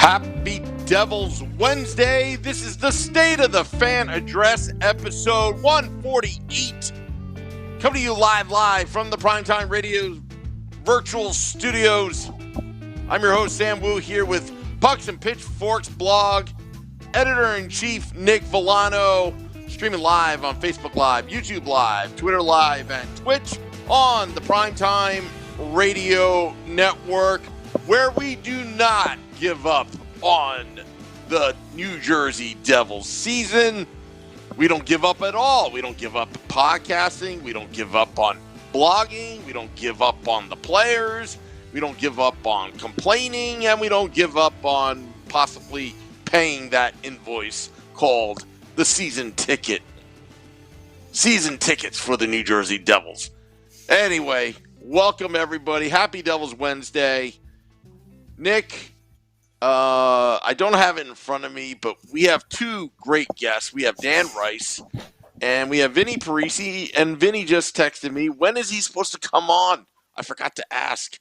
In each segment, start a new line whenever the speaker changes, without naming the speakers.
Happy Devils Wednesday. This is the State of the Fan Address, episode 148. Coming to you live from the Primetime Radio virtual studios. I'm your host, Sam Wu, here with Pucks and Pitchforks blog, editor-in-chief Nick Villano, streaming live on Facebook Live, YouTube Live, Twitter Live, and Twitch on the Primetime Radio Network, where we do not give up on the New Jersey Devils season. We don't give up at all. We don't give up podcasting. We don't give up on blogging. We don't give up on the players. We don't give up on complaining. And we don't give up on possibly paying that invoice called the season ticket. Season tickets for the New Jersey Devils. Anyway, welcome everybody. Happy Devils Wednesday. Nick, I don't have it in front of me, but we have two great guests. We have Dan Rice and we have Vinnie Parise. And Vinnie just texted me, when is he supposed to come on? I forgot to ask.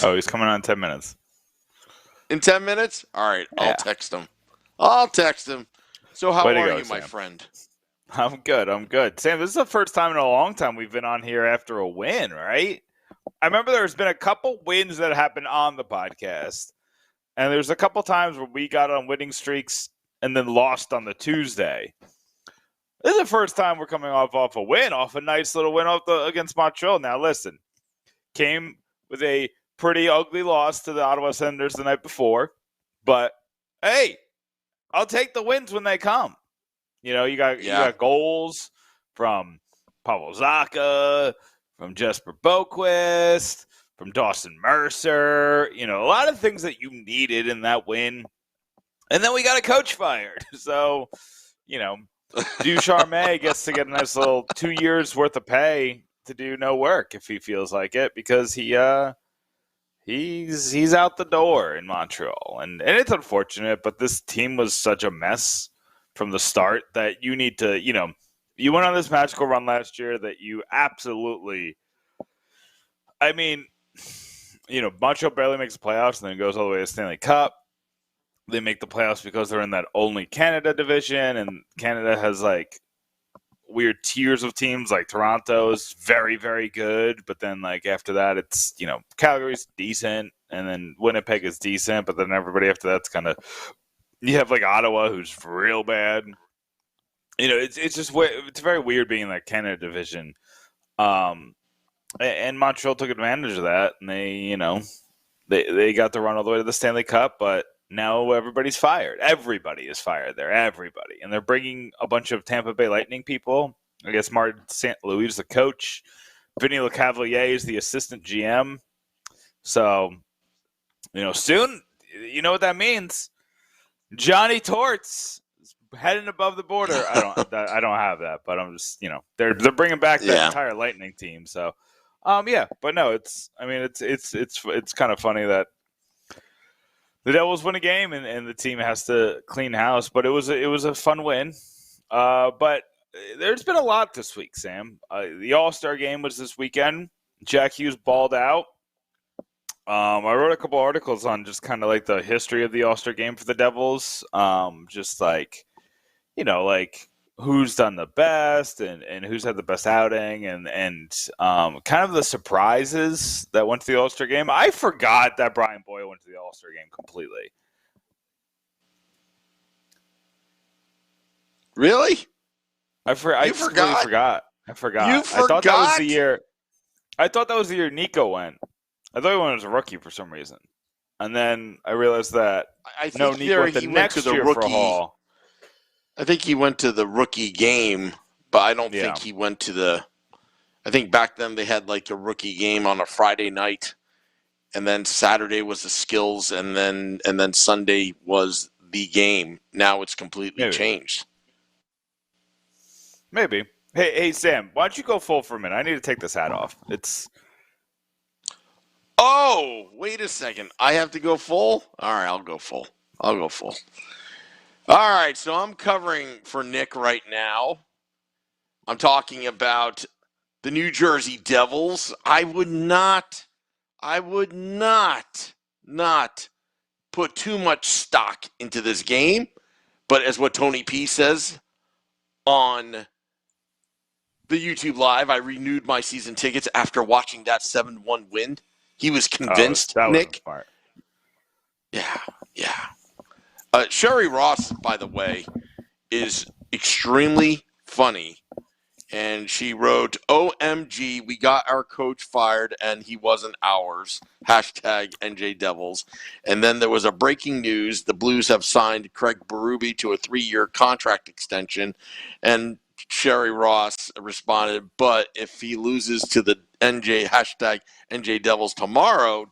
Oh, he's coming on in 10 minutes.
In 10 minutes? All right, I'll text him. So how are you, my friend?
I'm good. Sam, this is the first time in a long time we've been on here after a win, right? I remember there's been a couple wins that happened on the podcast. And there's a couple times where we got on winning streaks and then lost on the Tuesday. This is the first time we're coming off a win, off a nice little win against Montreal. Now, listen, came with a pretty ugly loss to the Ottawa Senators the night before. But, hey, I'll take the wins when they come. You know, you got goals from Pavel Zacha, from Jesper Boquist, from Dawson Mercer, a lot of things that you needed in that win. And then we got a coach fired. So, Ducharme gets to get a nice little 2 years worth of pay to do no work if he feels like it, because he's out the door in Montreal. And it's unfortunate, but this team was such a mess from the start that you need to, you went on this magical run last year that you absolutely, Montreal barely makes the playoffs and then goes all the way to the Stanley Cup. They make the playoffs because they're in that only Canada division, and Canada has like weird tiers of teams. Like Toronto is very, very good, but then like after that, it's Calgary's decent, and then Winnipeg is decent, but then everybody after that's kind of, you have like Ottawa, who's real bad. It's just it's very weird being in that Canada division. And Montreal took advantage of that, and they got to run all the way to the Stanley Cup, but now everybody's fired. Everybody is fired there, everybody. And they're bringing a bunch of Tampa Bay Lightning people. I guess Martin St. Louis is the coach. Vinny Lecavalier is the assistant GM. So, soon, you know what that means. Johnny Torts is heading above the border. I don't have that, but I'm just, they're bringing back that entire Lightning team, so. But no, it's kind of funny that the Devils win a game and the team has to clean house, but it was a fun win. But there's been a lot this week, Sam. The All-Star game was this weekend. Jack Hughes balled out. I wrote a couple articles on just kind of like the history of the All-Star game for the Devils. Just like, who's done the best and who's had the best outing and kind of the surprises that went to the All-Star game. I forgot that Brian Boyle went to the All-Star game completely.
Really?
I forgot. I forgot.
You forgot?
I thought that was the year Nico went. I thought he went as a rookie for some reason. And then I realized that Nico went the next year for a Hall.
I think he went to the rookie game, but I don't think he went to the – I think back then they had like a rookie game on a Friday night, and then Saturday was the skills, and then Sunday was the game. Now it's completely changed.
Maybe. Hey, Sam, why don't you go full for a minute? I need to take this hat off.
Oh, wait a second. I have to go full? All right, I'll go full. All right, so I'm covering for Nick right now. I'm talking about the New Jersey Devils. I would not put too much stock into this game, but as what Tony P says on the YouTube Live, I renewed my season tickets after watching that 7-1 win. He was convinced,
that
Nick.
was smart.
Yeah. Sherry Ross, by the way, is extremely funny. And she wrote, OMG, we got our coach fired and he wasn't ours. Hashtag NJ Devils. And then there was a breaking news. The Blues have signed Craig Berube to a 3-year contract extension. And Sherry Ross responded, but if he loses to the hashtag NJ Devils tomorrow, ...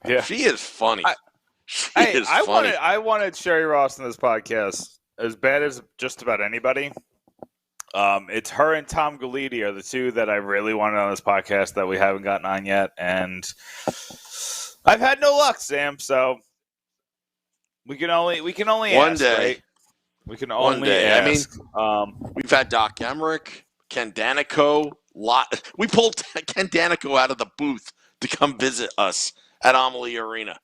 Yeah.
She is funny.
I wanted Sherry Ross in this podcast as bad as just about anybody. It's her and Tom Galiti are the two that I really wanted on this podcast that we haven't gotten on yet, and I've had no luck, Sam. So we can only
One
ask,
day.
right? We can only ask.
I mean, we've had Doc Emmerich, Ken Danico. We pulled Ken Danico out of the booth to come visit us at Amalie Arena.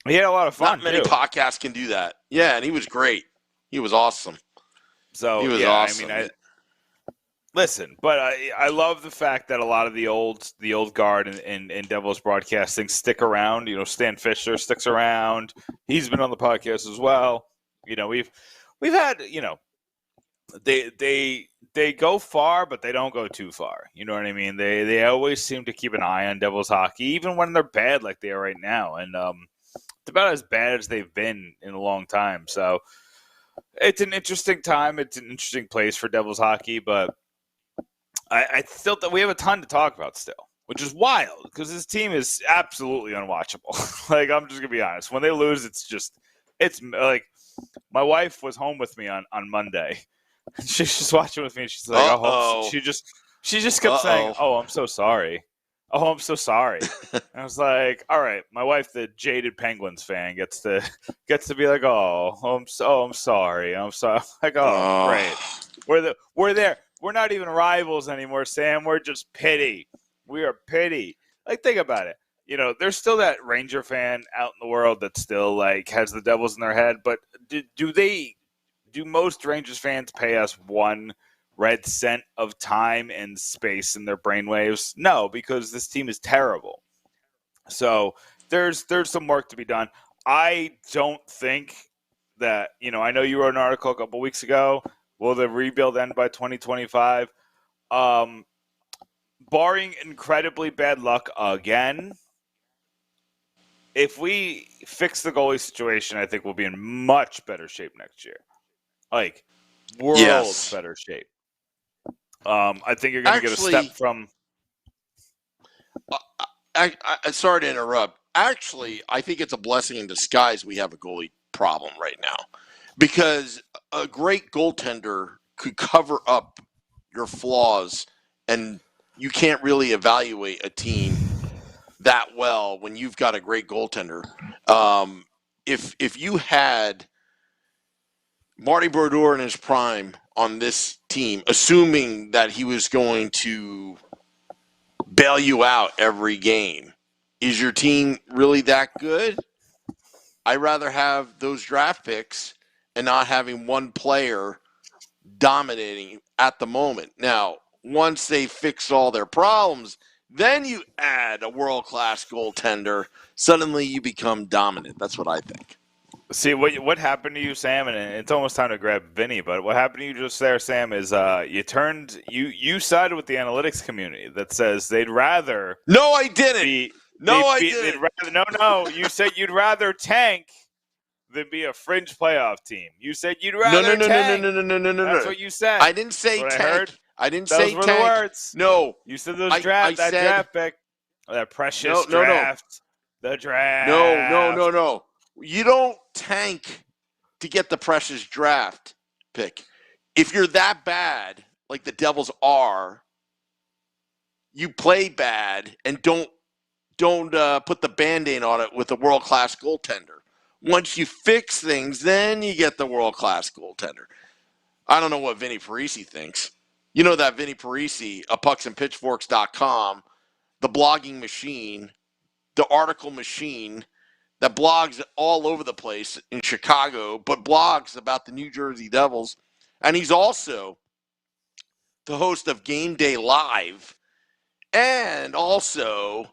He had a lot of fun.
Not many podcasts can do that. Yeah, and he was great. He was awesome.
So
he was awesome.
I mean, listen, but I love the fact that a lot of the old guard in Devils broadcasting stick around. You know, Stan Fisher sticks around. He's been on the podcast as well. You know, we've had, you know, they go far, but they don't go too far. You know what I mean? They always seem to keep an eye on Devils hockey, even when they're bad like they are right now. And it's about as bad as they've been in a long time. So it's an interesting time. It's an interesting place for Devils hockey, but I still think we have a ton to talk about still, which is wild because this team is absolutely unwatchable. Like, I'm just gonna be honest. When they lose, it's like my wife was home with me on Monday. She's just watching with me. And she's like, "Oh," she just kept saying, "Oh, I'm so sorry. Oh, I'm so sorry." And I was like, "All right." My wife, the jaded Penguins fan, gets to be like, "Oh, I'm sorry. I'm sorry." Like, "Oh, great. We're there. We're not even rivals anymore, Sam. We're just pity. We are pity." Like, think about it. You know, there's still that Ranger fan out in the world that still like has the Devils in their head. But do most Rangers fans pay us 1 red cent of time and space in their brainwaves? No, because this team is terrible. So there's some work to be done. I don't think that, you know, I know you wrote an article a couple weeks ago. Will the rebuild end by 2025? Barring incredibly bad luck again, if we fix the goalie situation, I think we'll be in much better shape next year. Like, world's better shape. I think you're going to get a step from...
sorry to interrupt. Actually, I think it's a blessing in disguise we have a goalie problem right now. Because a great goaltender could cover up your flaws, and you can't really evaluate a team that well when you've got a great goaltender. If you had Marty Brodeur in his prime on this team, assuming that he was going to bail you out every game, is your team really that good? I'd rather have those draft picks and not having one player dominating at the moment. Now, once they fix all their problems, then you add a world-class goaltender. Suddenly you become dominant. That's what I think.
See, what happened to you, Sam, and it's almost time to grab Vinny, but what happened to you just there, Sam, is you sided with the analytics community that says they'd rather...
No, I didn't.
You said you'd rather tank than be a fringe playoff team. You said you'd rather tank.
No.
That's what you said.
I didn't say tank. I didn't say tank.
Those were the words.
No.
You said draft pick. That precious draft.
No.
The draft.
No. You don't tank to get the precious draft pick. If you're that bad, like the Devils are, you play bad and don't put the Band-Aid on it with a world-class goaltender. Once you fix things, then you get the world-class goaltender. I don't know what Vinnie Parise thinks. You know that Vinnie Parise, pucksandpitchforks.com, the blogging machine, the article machine that blogs all over the place in Chicago, but blogs about the New Jersey Devils. And he's also the host of Game Day Live. And also,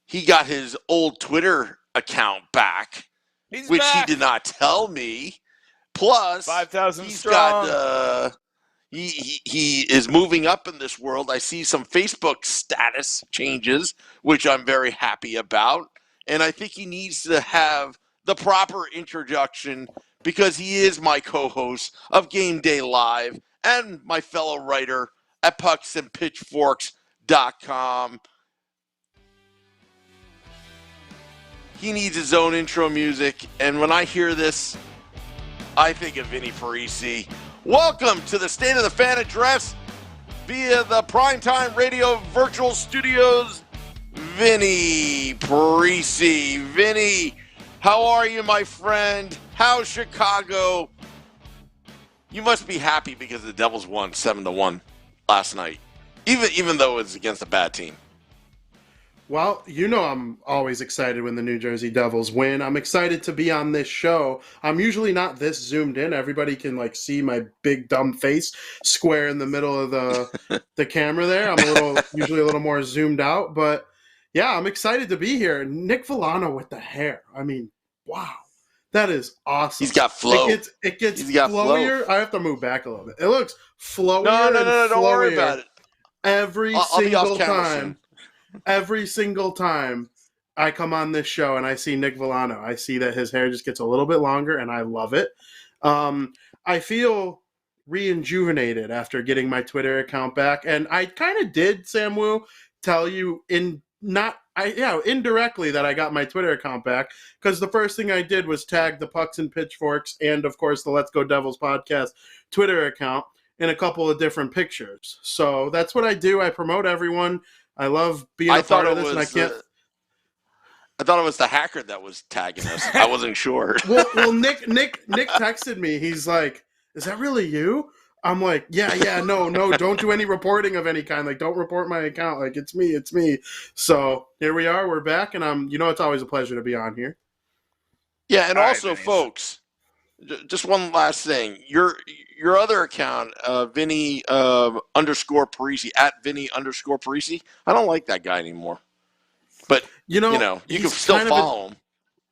he got his old Twitter account back, which he did not tell me. Plus,
5,000
he's
strong.
got he is moving up in this world. I see some Facebook status changes, which I'm very happy about. And I think he needs to have the proper introduction because he is my co-host of Game Day Live and my fellow writer at pucksandpitchforks.com. He needs his own intro music, and when I hear this, I think of Vinnie Parise. Welcome to the State of the Fan Address via the Primetime Radio Virtual Studios. Vinnie Parise. Vinnie, how are you, my friend? How's Chicago? You must be happy because the Devils won 7-1 last night, even though it's against a bad team.
Well, you know I'm always excited when the New Jersey Devils win. I'm excited to be on this show. I'm usually not this zoomed in. Everybody can see my big dumb face square in the middle of the camera there. I'm usually a little more zoomed out, but yeah, I'm excited to be here. Nick Villano with the hair. I mean, wow. That is awesome.
He's got flow.
It gets flowier. I have to move back a little bit. It looks flowier. No,
don't worry about it.
Every single time I come on this show and I see Nick Villano, I see that his hair just gets a little bit longer, and I love it. I feel rejuvenated after getting my Twitter account back, and I kind of did, Sam Wu, tell you indirectly that I got my Twitter account back, because the first thing I did was tag the Pucks and Pitchforks and, of course, the Let's Go Devils podcast Twitter account in a couple of different pictures. So that's what I do. I promote everyone. I love being a part of this, and I can't.
I thought it was the hacker that was tagging us. I wasn't sure.
Well, Nick texted me. He's like, "Is that really you?" I'm like, "Yeah, no, don't do any reporting of any kind. Don't report my account. It's me." So here we are. We're back, and it's always a pleasure to be on here.
Yeah, and also, folks, just one last thing. Your other account, Vinnie _Parise, at Vinnie _Parise. I don't like that guy anymore. But you can still follow him.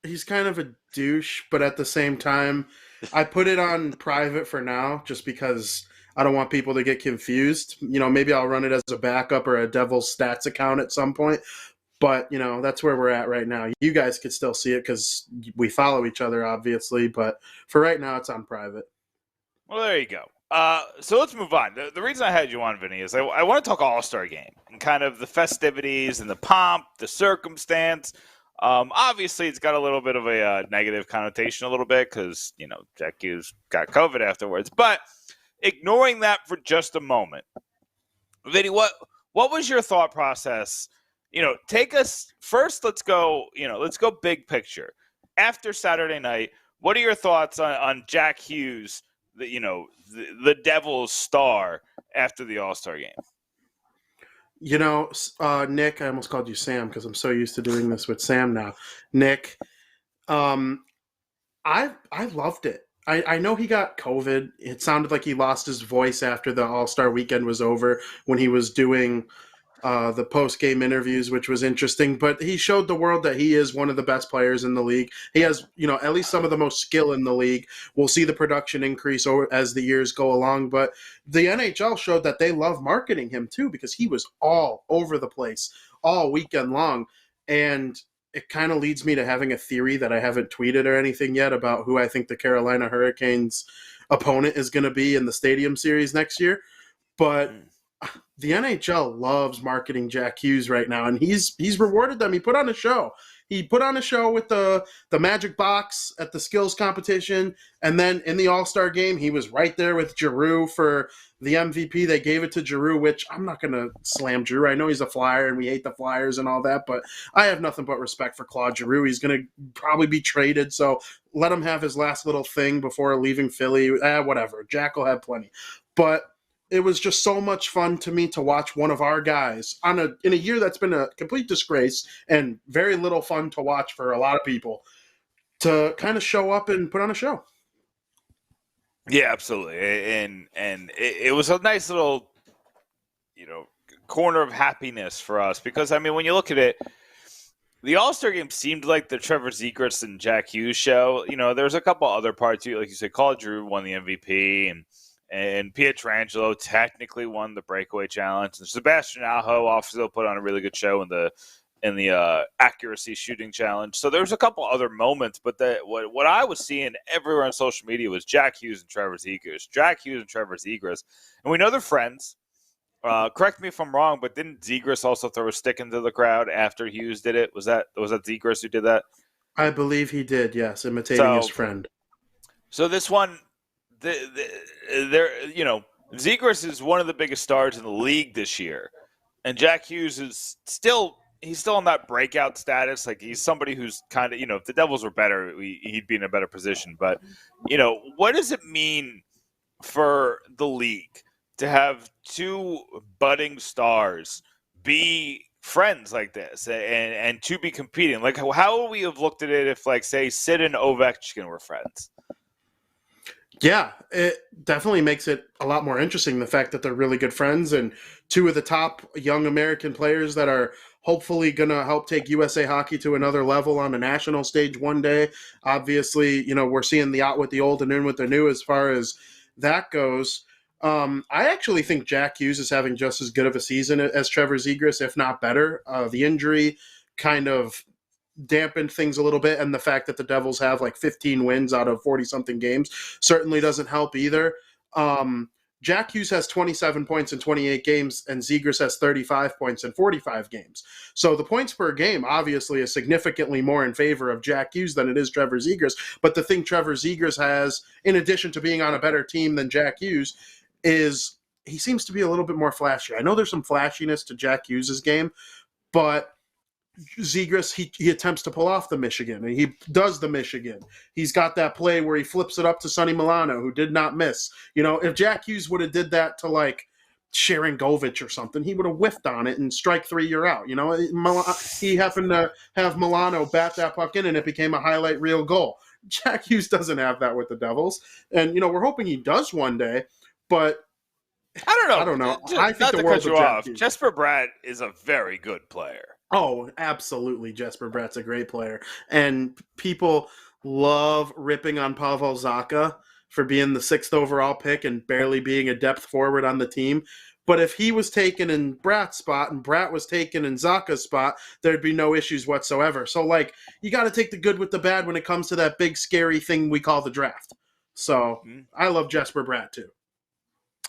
He's kind of a douche, but at the same time, I put it on private for now, just because I don't want people to get confused. Maybe I'll run it as a backup or a Devils stats account at some point. But, that's where we're at right now. You guys could still see it because we follow each other, obviously. But for right now, it's on private.
Well, there you go. So let's move on. The reason I had you on, Vinny, is I want to talk All-Star Game and kind of the festivities and the pomp, the circumstance. Obviously, it's got a little bit of a negative connotation a little bit because, Jack Hughes got COVID afterwards. But ignoring that for just a moment, Vinny, what was your thought process? Take us first. Let's go big picture. After Saturday night, what are your thoughts on Jack Hughes, the Devils star after the All-Star Game?
Nick, I almost called you Sam because I'm so used to doing this with Sam now. Nick, I loved it. I know he got COVID. It sounded like he lost his voice after the All-Star weekend was over when he was doing the post-game interviews, which was interesting. But he showed the world that he is one of the best players in the league. He has, at least some of the most skill in the league. We'll see the production increase as the years go along. But the NHL showed that they love marketing him too, because he was all over the place all weekend long. And it kind of leads me to having a theory that I haven't tweeted or anything yet about who I think the Carolina Hurricanes opponent is going to be in the Stadium Series next year. But the NHL loves marketing Jack Hughes right now, and he's rewarded them. He put on a show. He put on a show with the Magic Box at the skills competition, and then in the All-Star game, he was right there with Giroux for the MVP. They gave it to Giroux, which I'm not going to slam Giroux. I know he's a Flyer, and we hate the Flyers and all that, but I have nothing but respect for Claude Giroux. He's going to probably be traded, so let him have his last little thing before leaving Philly. Whatever. Jack will have plenty. But it was just so much fun to me to watch one of our guys in a year that's been a complete disgrace and very little fun to watch for a lot of people, to kind of show up and put on a show.
Yeah, absolutely. And it was a nice little, corner of happiness for us because, I mean, when you look at it, the All-Star game seemed like the Trevor Zegras and Jack Hughes show. There's a couple other parts, like you said, Claude Giroux won the MVP, and Pietrangelo technically won the breakaway challenge, and Sebastian Aho also put on a really good show in the accuracy shooting challenge. So there's a couple other moments, but what I was seeing everywhere on social media was Jack Hughes and Trevor Zegras. And we know they're friends. Correct me if I'm wrong, but didn't Zegras also throw a stick into the crowd after Hughes did it? Was that Zegras who did that?
I believe he did, yes, imitating his friend. So
this one, Zegras is one of the biggest stars in the league this year, and Jack Hughes is still in that breakout status. Like, he's somebody who's kind of, if the Devils were better, he'd be in a better position. But what does it mean for the league to have two budding stars be friends like this and to be competing? Like, how would we have looked at it if, like, say, Sid and Ovechkin were friends?
Yeah, it definitely makes it a lot more interesting, the fact that they're really good friends and two of the top young American players that are hopefully going to help take USA hockey to another level on a national stage one day. Obviously, we're seeing the out with the old and in with the new as far as that goes. I actually think Jack Hughes is having just as good of a season as Trevor Zegras, if not better. The injury kind of dampened things a little bit, and the fact that the Devils have like 15 wins out of 40-something games certainly doesn't help either. Jack Hughes has 27 points in 28 games, and Zegras has 35 points in 45 games. So the points per game obviously is significantly more in favor of Jack Hughes than it is Trevor Zegras. But the thing Trevor Zegras has, in addition to being on a better team than Jack Hughes, is he seems to be a little bit more flashy. I know there's some flashiness to Jack Hughes' game, but Zegras, he attempts to pull off the Michigan, and he does the Michigan. He's got that play where he flips it up to Sonny Milano, who did not miss. If Jack Hughes would have did that to, like, Sharon Govich or something, he would have whiffed on it and strike three, you're out. He happened to have Milano bat that puck in, and it became a highlight reel goal. Jack Hughes doesn't have that with the Devils, and, we're hoping he does one day, but
I don't know.
I think the world of Jack Hughes.
Jesper Bratt is a very good player.
Oh, absolutely. Jesper Bratt's a great player. And people love ripping on Pavel Zacha for being the 6th overall pick and barely being a depth forward on the team. But if he was taken in Bratt's spot and Bratt was taken in Zacha's spot, there'd be no issues whatsoever. So, like, you got to take the good with the bad when it comes to that big, scary thing we call the draft. So, I love Jesper Bratt, too.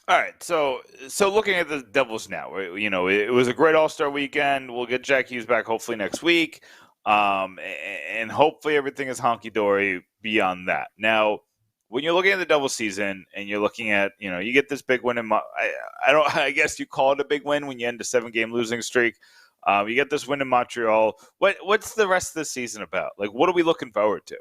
All right, so looking at the Devils now, it was a great All-Star weekend. We'll get Jack Hughes back hopefully next week, and hopefully everything is honky-dory beyond that. Now, when you're looking at the Devils season and you're looking at, you get this big win I guess you call it a big win when you end a 7-game losing streak. You get this win in Montreal. What's the rest of the season about? Like, what are we looking forward to?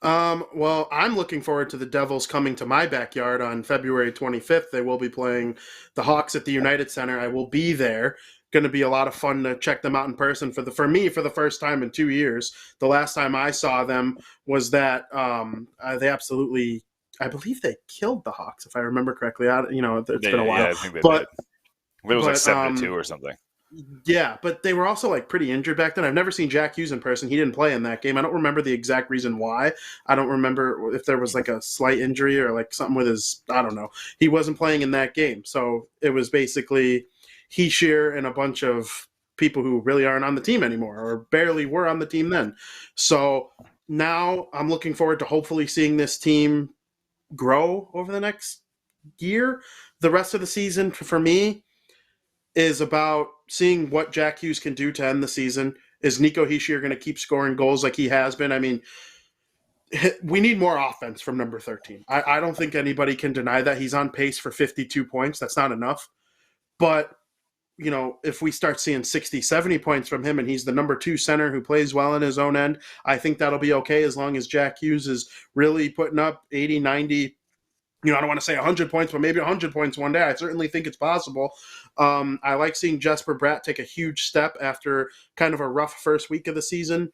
Well, I'm looking forward to the Devils coming to my backyard on February 25th. They will be playing the Hawks at the United Center. I will be there. Going to be a lot of fun to check them out in person for the first time in 2 years. The last time I saw them was that they absolutely, I believe they killed the Hawks, if I remember correctly. It's been a while.
Yeah, I think they did. It was like 7-2 or something.
Yeah, but they were also like pretty injured back then. I've never seen Jack Hughes in person. He didn't play in that game. I don't remember the exact reason why. I don't remember if there was like a slight injury or like something with his, I don't know. He wasn't playing in that game. So it was basically Heeshear and a bunch of people who really aren't on the team anymore or barely were on the team then. So now I'm looking forward to hopefully seeing this team grow over the next year. The rest of the season for me is about seeing what Jack Hughes can do to end the season. Is Nico Hischier going to keep scoring goals like he has been? I mean, we need more offense from number 13. I don't think anybody can deny that. He's on pace for 52 points. That's not enough. But, if we start seeing 60, 70 points from him and he's the number 2 center who plays well in his own end, I think that'll be okay as long as Jack Hughes is really putting up 80, 90, I don't want to say 100 points, but maybe 100 points one day. I certainly think it's possible. I like seeing Jesper Bratt take a huge step after kind of a rough first week of the season.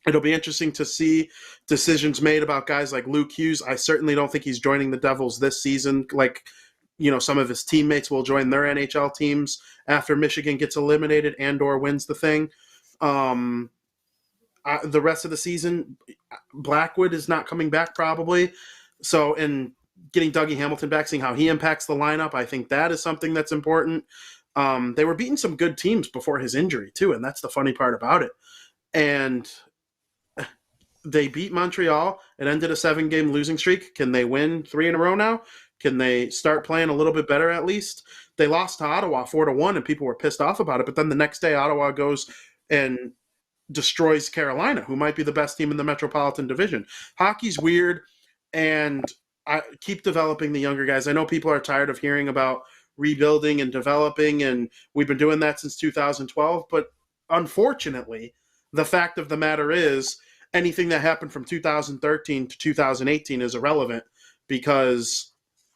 It'll be interesting to see decisions made about guys like Luke Hughes. I certainly don't think he's joining the Devils this season. Like, some of his teammates will join their NHL teams after Michigan gets eliminated and or wins the thing. The rest of the season, Blackwood is not coming back probably. So, and getting Dougie Hamilton back, seeing how he impacts the lineup, I think that is something that's important. They were beating some good teams before his injury too, and that's the funny part about it. And they beat Montreal. It ended a 7-game losing streak. Can they win 3 in a row now? Can they start playing a little bit better at least? They lost to Ottawa 4-1, and people were pissed off about it. But then the next day, Ottawa goes and destroys Carolina, who might be the best team in the Metropolitan Division. Hockey's weird, and I keep developing the younger guys. I know people are tired of hearing about rebuilding and developing, and we've been doing that since 2012. But unfortunately, the fact of the matter is, anything that happened from 2013 to 2018 is irrelevant because,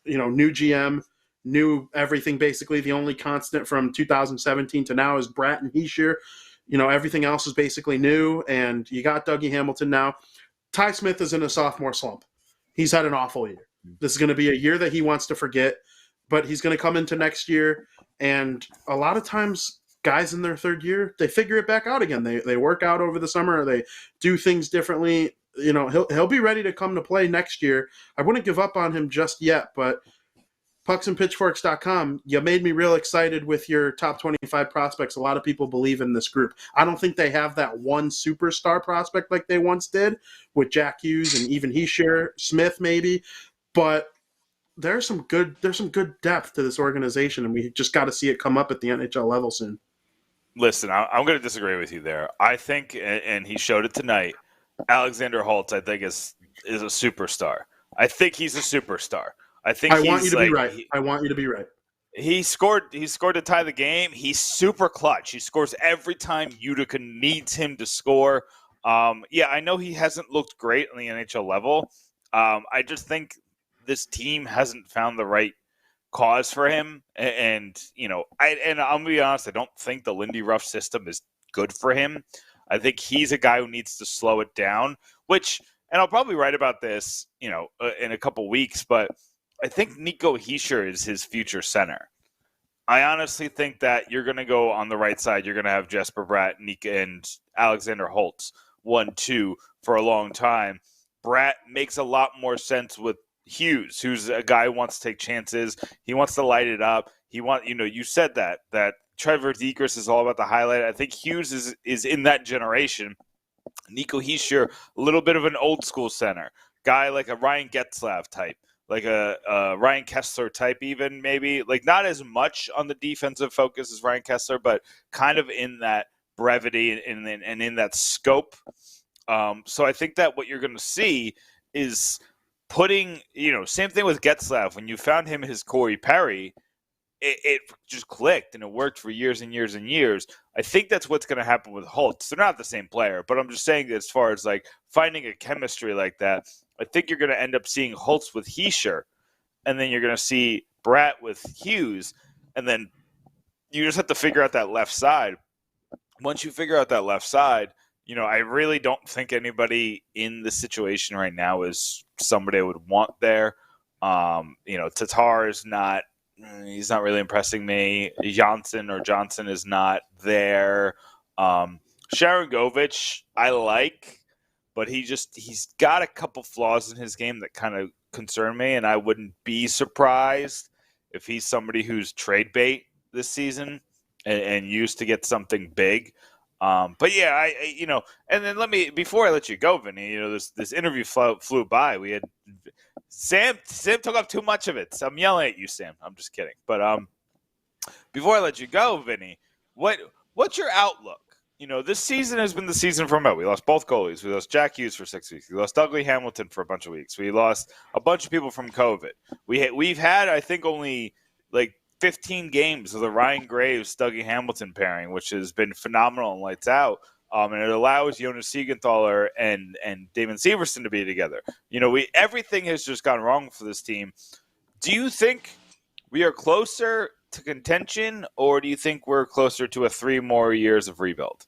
new GM, new everything basically. The only constant from 2017 to now is Bratt and Hischier. Everything else is basically new, and you got Dougie Hamilton now. Ty Smith is in a sophomore slump. He's had an awful year. This is going to be a year that he wants to forget, but he's going to come into next year, and a lot of times guys in their third year, they figure it back out again. They work out over the summer, or they do things differently. He'll be ready to come to play next year. I wouldn't give up on him just yet, but pucksandpitchforks.com, you made me real excited with your top 25 prospects. A lot of people believe in this group. I don't think they have that one superstar prospect like they once did with Jack Hughes and even Hischier, Smith maybe, but there's some good depth to this organization, and we just got to see it come up at the NHL level soon.
Listen, I'm going to disagree with you there. I think, and he showed it tonight, Alexander Holtz, I think, is a superstar. I think he's a superstar. I
want you to be right. I want you to be right.
He scored to tie the game. He's super clutch. He scores every time Utica needs him to score. I know he hasn't looked great on the NHL level. I just think this team hasn't found the right cause for him, and I'm gonna be honest, I don't think the Lindy Ruff system is good for him. I think he's a guy who needs to slow it down, and I'll probably write about this in a couple weeks, but I think Nico Hischier is his future center. I honestly think that you're going to go on the right side, you're going to have Jesper Bratt, and Alexander Holtz 1-2 for a long time. Bratt makes a lot more sense with Hughes, who's a guy who wants to take chances. He wants to light it up. You said that Trevor Zegras is all about the highlight. I think Hughes is in that generation. Nico Hischier, a little bit of an old school center guy, like a Ryan Getzlaf type, like a Ryan Kessler type, even maybe like not as much on the defensive focus as Ryan Kessler, but kind of in that brevity and in that scope. So I think that what you're going to see is putting, same thing with Getzlaf. When you found him his Corey Perry, it just clicked and it worked for years and years and years. I think that's what's going to happen with Holtz. They're not the same player, but I'm just saying that as far as like finding a chemistry like that, I think you're going to end up seeing Holtz with Hischier, and then you're going to see Bratt with Hughes, and then you just have to figure out that left side. Once you figure out that left side, I really don't think anybody in the situation right now is somebody I would want there. Tatar is not. He's not really impressing me. Johnson is not there. Sharangovich, I like, but he's got a couple flaws in his game that kind of concern me, and I wouldn't be surprised if he's somebody who's trade bait this season and used to get something big. But yeah, and then before I let you go, Vinny, this interview flew by. We had Sam took up too much of it. So I'm yelling at you, Sam. I'm just kidding. But before I let you go, Vinny, what's your outlook? This season has been the season for Mo. We lost both goalies. We lost Jack Hughes for 6 weeks. We lost Dougie Hamilton for a bunch of weeks. We lost a bunch of people from COVID. We've had, I think, only like 15 games of the Ryan Graves Dougie Hamilton pairing, which has been phenomenal and lights out. and it allows Jonas Siegenthaler and Damon Severson to be together. Everything has just gone wrong for this team. Do you think we are closer to contention, or do you think we're closer to 3 more years of rebuild?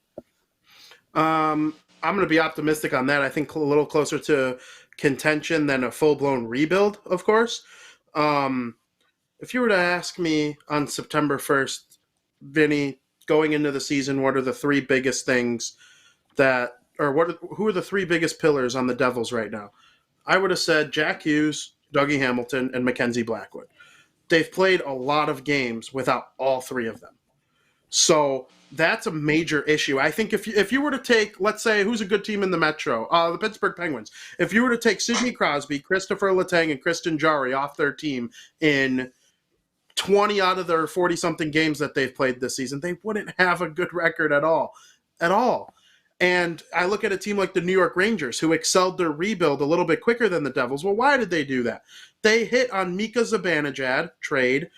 I'm going to be optimistic on that. I think a little closer to contention than a full-blown rebuild, of course. If you were to ask me on September 1st, Vinny, going into the season, what are the 3 biggest things who are the 3 biggest pillars on the Devils right now? I would have said Jack Hughes, Dougie Hamilton, and Mackenzie Blackwood. They've played a lot of games without all 3 of them. So that's a major issue. I think if you were to take, let's say, who's a good team in the Metro? The Pittsburgh Penguins. If you were to take Sidney Crosby, Christopher Letang, and Kristen Jarry off their team in 20 out of their 40-something games that they've played this season, they wouldn't have a good record at all. And I look at a team like the New York Rangers, who excelled their rebuild a little bit quicker than the Devils. Well, why did they do that? They hit on Mika Zibanejad, trade,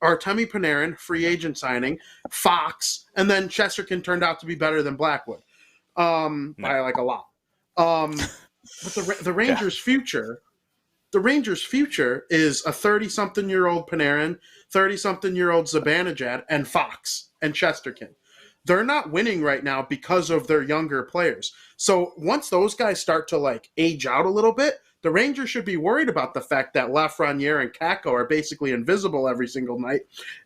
Artemi Panarin, free agent signing, Fox, and then Chesterkin turned out to be better than Blackwood by like a lot. But the Rangers' future, the Rangers' future is a 30-something-year-old Panarin, 30-something-year-old Zibanejad, and Fox and Chesterkin. They're not winning right now because of their younger players. So once those guys start to age out a little bit, the Rangers should be worried about the fact that Lafreniere and Kakko are basically invisible every single night.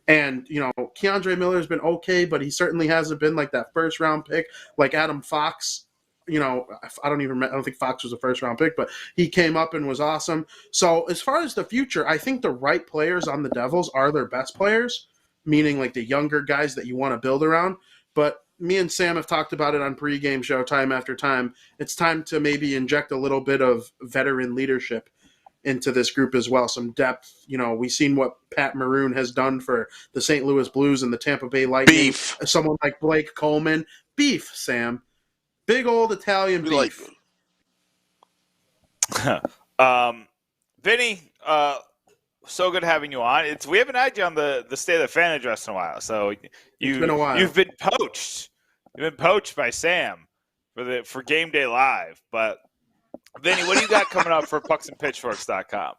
And, Keandre Miller's been okay, but he certainly hasn't been like that first-round pick like Adam Fox. I don't think Fox was a first-round pick, but he came up and was awesome. So as far as the future, I think the right players on the Devils are their best players, meaning the younger guys that you want to build around. But me and Sam have talked about it on pregame show time after time. It's time to maybe inject a little bit of veteran leadership into this group as well. Some depth. We've seen what Pat Maroon has done for the St. Louis Blues and the Tampa Bay Lightning.
Beef.
Someone like Blake Coleman. Beef, Sam. Big old Italian beef.
Vinny, so good having you on. We haven't had you on the State of the Fan Address in a while, so it's been a while. You've been poached. You've been poached by Sam for Game Day Live. But Vinny, what do you got coming up for pucksandpitchforks.com?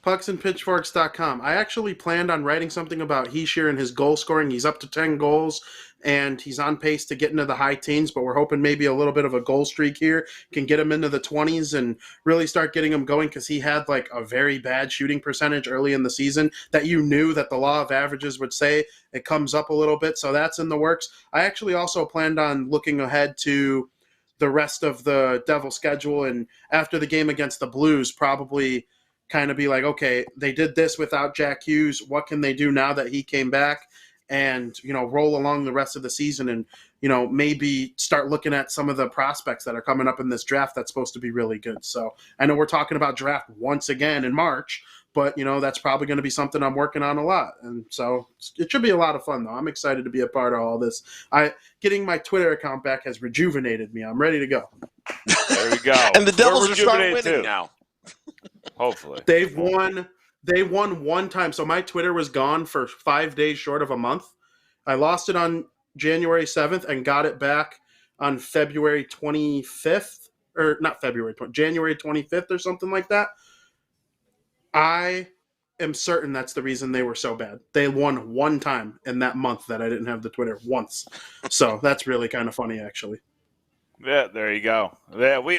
Pucksandpitchforks.com. I actually planned on writing something about Hischier and his goal scoring. He's up to 10 goals, and he's on pace to get into the high teens, but we're hoping maybe a little bit of a goal streak here can get him into the 20s and really start getting him going, because he had a very bad shooting percentage early in the season that you knew that the law of averages would say it comes up a little bit, so that's in the works. I actually also planned on looking ahead to the rest of the Devil schedule, and after the game against the Blues, probably kind of be okay, they did this without Jack Hughes. What can they do now that he came back? And, roll along the rest of the season and, maybe start looking at some of the prospects that are coming up in this draft that's supposed to be really good. So I know we're talking about draft once again in March, but, that's probably going to be something I'm working on a lot. And so it should be a lot of fun, though. I'm excited to be a part of all this. Getting my Twitter account back has rejuvenated me. I'm ready to go.
There we go.
And the Devils are starting winning now.
Hopefully.
They've won one time. So my Twitter was gone for 5 days short of a month. I lost it on January 7th and got it back on February 25th. Or not February, January 25th or something like that. I am certain that's the reason they were so bad. They won one time in that month that I didn't have the Twitter, once. So that's really kind of funny, actually.
Yeah, there you go. Yeah, we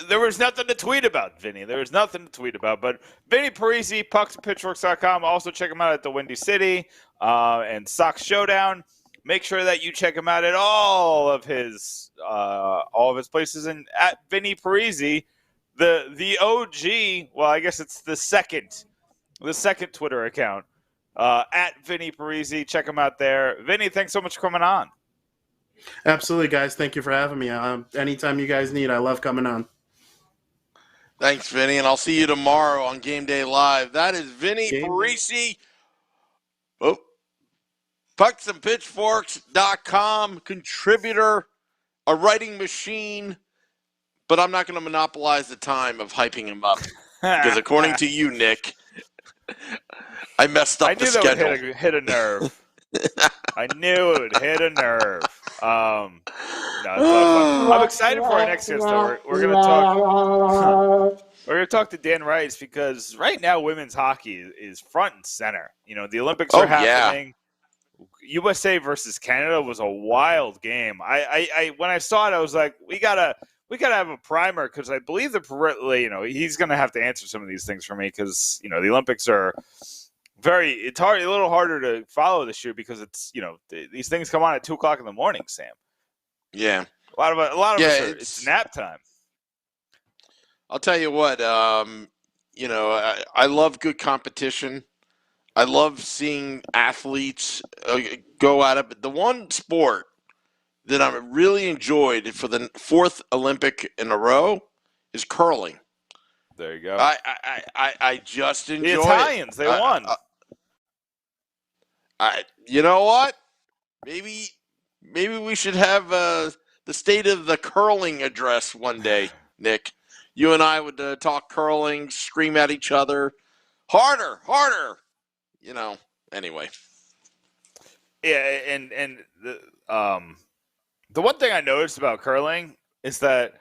there was nothing to tweet about, Vinny. There was nothing to tweet about. But Vinnie Parise, pucksandpitchforks.com. Also check him out at the Windy City and Sox Showdown. Make sure that you check him out at all of his places. And at Vinnie Parise, the OG. Well, I guess it's the second Twitter account at Vinnie Parise. Check him out there. Vinny, thanks so much for coming on.
Absolutely, guys. Thank you for having me. Anytime you guys need, I love coming on.
Thanks, Vinny, and I'll see you tomorrow on Game Day Live. That is Vinnie Parise. Oh, pucksandpitchforks.com, contributor, a writing machine, but I'm not going to monopolize the time of hyping him up because according to you, Nick, I messed up the schedule.
Hit a nerve. I knew it would hit a nerve. No, it's all fun. I'm excited for our next guest, though. We're going to talk. We're going to talk to Dan Rice because right now women's hockey is front and center. You know, the Olympics are happening. USA versus Canada was a wild game. I when I saw it, I was like, we gotta have a primer because I believe he's gonna have to answer some of these things for me because the Olympics are it's hard, a little harder to follow the shoot because it's these things come on at 2:00 in the morning, Sam.
Yeah,
a lot of us it's nap time.
I'll tell you what, I love good competition. I love seeing athletes go at it. But the one sport that I really enjoyed for the 4th Olympic in a row is curling.
There you go.
I just enjoy
the Italians. They won.
You know what? Maybe we should have the state of the curling address one day, Nick. You and I would talk curling, scream at each other, harder. Anyway.
Yeah, and the one thing I noticed about curling is that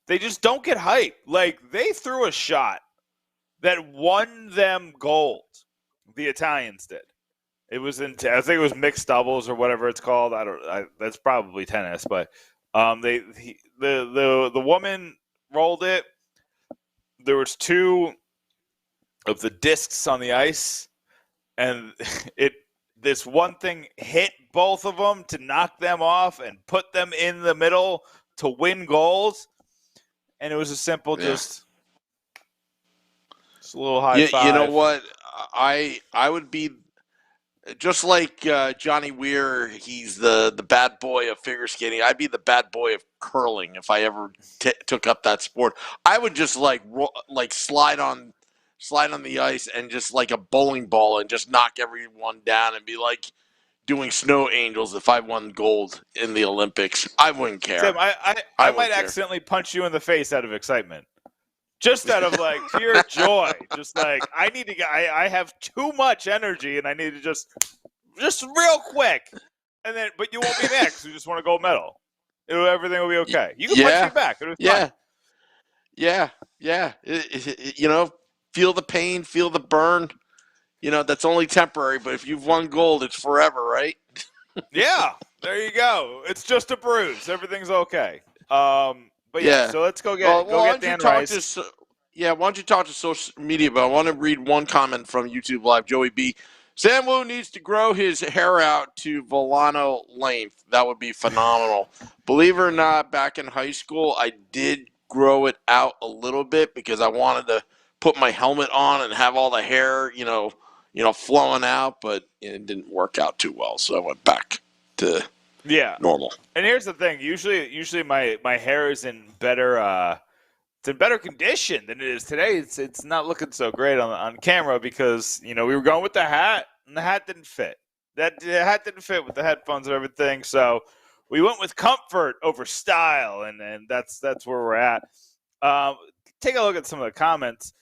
they just don't get hype. Like, they threw a shot that won them gold. The Italians did. It was I think it was mixed doubles or whatever it's called. That's probably tennis, but the woman rolled it. There was 2 of the discs on the ice, and this one thing hit both of them to knock them off and put them in the middle to win goals. And it was a simple, just a little high five.
You know what? I would be just like Johnny Weir. He's the bad boy of figure skating. I'd be the bad boy of curling if I ever took up that sport. I would just like slide on the ice and just like a bowling ball and just knock everyone down and be like doing snow angels if I won gold in the Olympics. I wouldn't care.
Sam, I might accidentally punch you in the face out of excitement. Just out of like pure joy. Just like I have too much energy and I need to just real quick. And then but you won't be mad because you just want a gold medal. Everything will be okay. You can punch me back. It'll be fine. Yeah. Feel the pain, feel the burn. That's only temporary, but if you've won gold, it's forever, right? Yeah, there you go. It's just a bruise. Everything's okay. But yeah, so let's go get Dan Rice.
Why don't you talk to social media? But I want to read one comment from YouTube Live. Joey B. Sam Wu needs to grow his hair out to Villano length. That would be phenomenal. Believe it or not, back in high school, I did grow it out a little bit because I wanted to put my helmet on and have all the hair, flowing out, but it didn't work out too well. So I went back to normal.
And here's the thing: usually my hair is in better condition than it is today. It's not looking so great on camera because we were going with the hat and the hat didn't fit. The hat didn't fit with the headphones and everything. So we went with comfort over style, and that's where we're at. Take a look at some of the comments.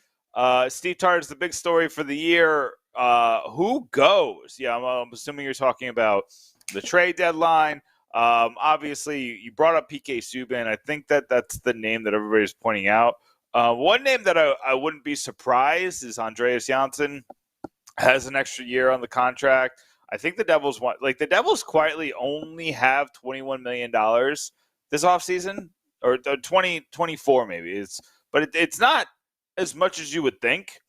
Steve Tarter's the big story for the year. Who goes? Yeah, I'm assuming you're talking about the trade deadline. Obviously, you brought up PK Subban. I think that's the name that everybody's pointing out. One name that I wouldn't be surprised is Andreas Janssen has an extra year on the contract. I think the Devils the Devils quietly only have $21 million this offseason, or 2024 maybe. But it's not as much as you would think.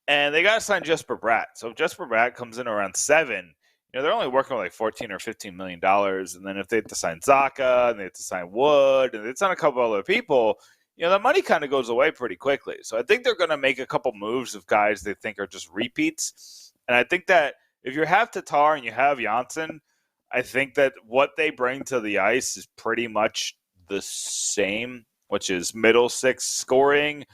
And they got to sign Jesper Bratt. So if Jesper Bratt comes in around 7, they're only working with like $14 or $15 million. And then if they have to sign Zaka and they have to sign Wood and they have to sign a couple other people, that money kind of goes away pretty quickly. So I think they're going to make a couple moves of guys they think are just repeats. And I think that if you have Tatar and you have Janssen, I think that what they bring to the ice is pretty much the same, which is middle six scoring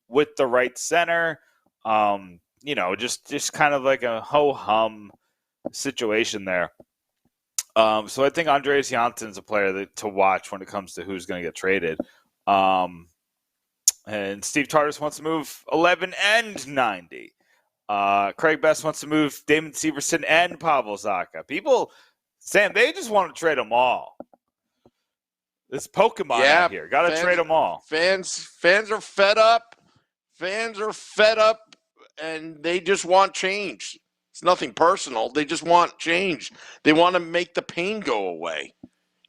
with the right center. Just kind of like a ho-hum situation there. So I think Andreas Janssen's a player to watch when it comes to who's going to get traded. And Steve Tardis wants to move 11 and 90. Craig Best wants to move Damon Severson and Pavel Zacha. People, Sam, they just want to trade them all. This Pokemon out here. Got to trade them all.
Fans are fed up. Fans are fed up, and they just want change. It's nothing personal. They just want change. They want to make the pain go away.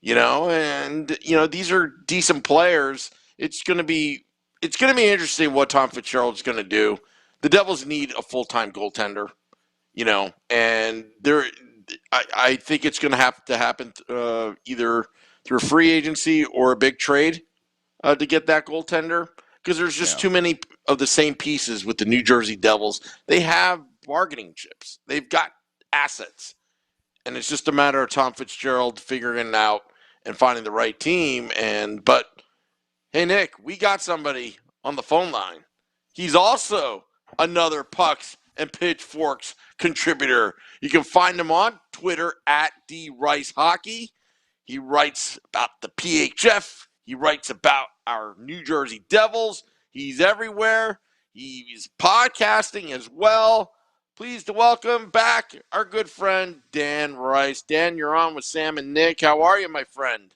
And these are decent players. It's going to be interesting what Tom Fitzgerald's going to do. The Devils need a full-time goaltender, and I think it's going to have to happen either through free agency or a big trade to get that goaltender, because there's just too many of the same pieces with the New Jersey Devils. They have bargaining chips. They've got assets, and it's just a matter of Tom Fitzgerald figuring it out and finding the right team. But hey, Nick, we got somebody on the phone line. He's also another Pucks and Pitchforks contributor. You can find him on Twitter at DRiceHockey. He writes about the PHF. He writes about our New Jersey Devils. He's everywhere. He's podcasting as well. Pleased to welcome back our good friend Dan Rice. Dan, you're on with Sam and Nick. How are you, my friend?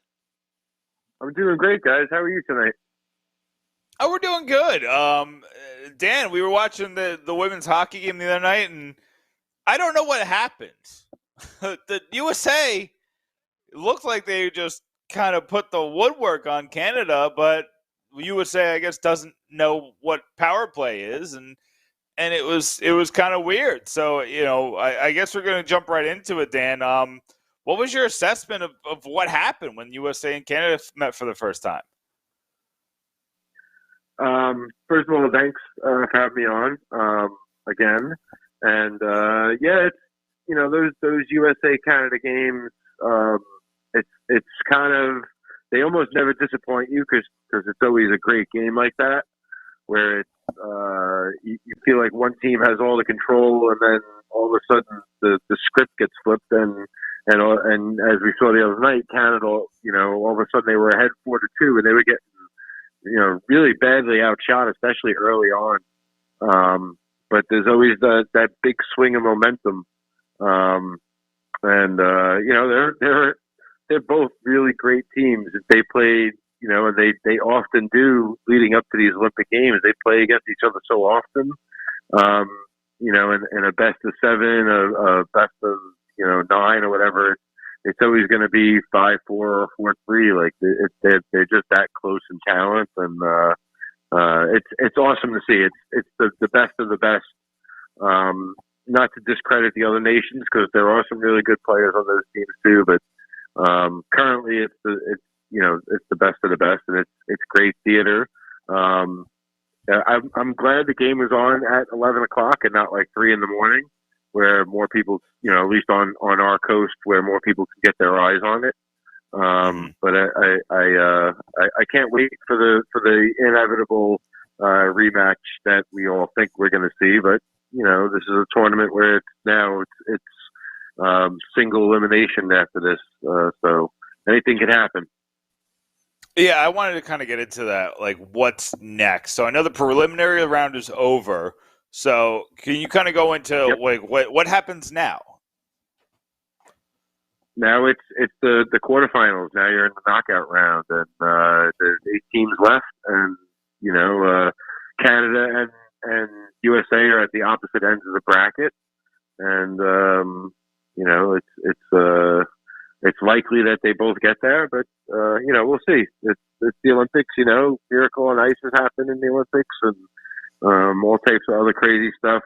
I'm doing great, guys. How are you tonight?
Oh, we're doing good. Dan, we were watching the women's hockey game the other night, and I don't know what happened. The USA looked like they just kind of put the woodwork on Canada, but USA, I guess, doesn't know what power play is, and it was kind of weird. So, I guess we're going to jump right into it, Dan. What was your assessment of what happened when USA and Canada met for the first time?
First of all, thanks for having me on again. And it's those USA Canada games. It's kind of, they almost never disappoint you because it's always a great game like that, where it's you feel like one team has all the control, and then all of a sudden the script gets flipped, and as we saw the other night, Canada, all of a sudden they were ahead 4-2, and they were getting really badly outshot, especially early on. But there's always that big swing of momentum. They're both really great teams. They played, and they often do leading up to these Olympic Games. They play against each other so often, in a best of 7, a best of 9 or whatever. It's always going to be 5-4 or 4-3. Like they're just that close in talent, and it's awesome to see. It's the best of the best. Not to discredit the other nations, because there are some really good players on those teams too. But currently, it's the best of the best, and it's great theater. I'm glad the game was on at 11 o'clock and not like 3 a.m, where more people, at least on our coast, where more people can get their eyes on it. But I can't wait for the inevitable rematch that we all think we're going to see. But this is a tournament where it's single elimination after this, so anything can happen.
Yeah, I wanted to kind of get into that, like what's next. So I know the preliminary round is over. So can you kind of go into what happens now?
Now it's the quarterfinals. Now you're in the knockout round, and there's 8 teams left, and Canada and USA are at the opposite ends of the bracket, and it's likely that they both get there, but we'll see. It's the Olympics. Miracle on Ice has happened in the Olympics, and all types of other crazy stuff.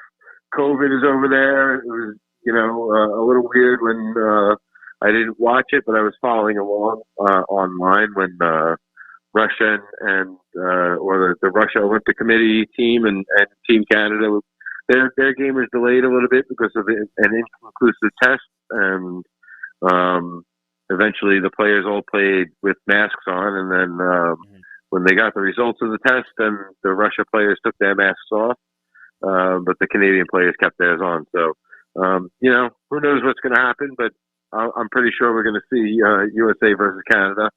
COVID is over there. It was a little weird when I didn't watch it, but I was following along online when Russia and or the Russia Olympic Committee team and Team Canada, their game was delayed a little bit because of an inconclusive test, and eventually the players all played with masks on, and then when they got the results of the test, then the Russia players took their masks off, but the Canadian players kept theirs on. So who knows what's going to happen, but I'm pretty sure we're going to see USA versus Canada.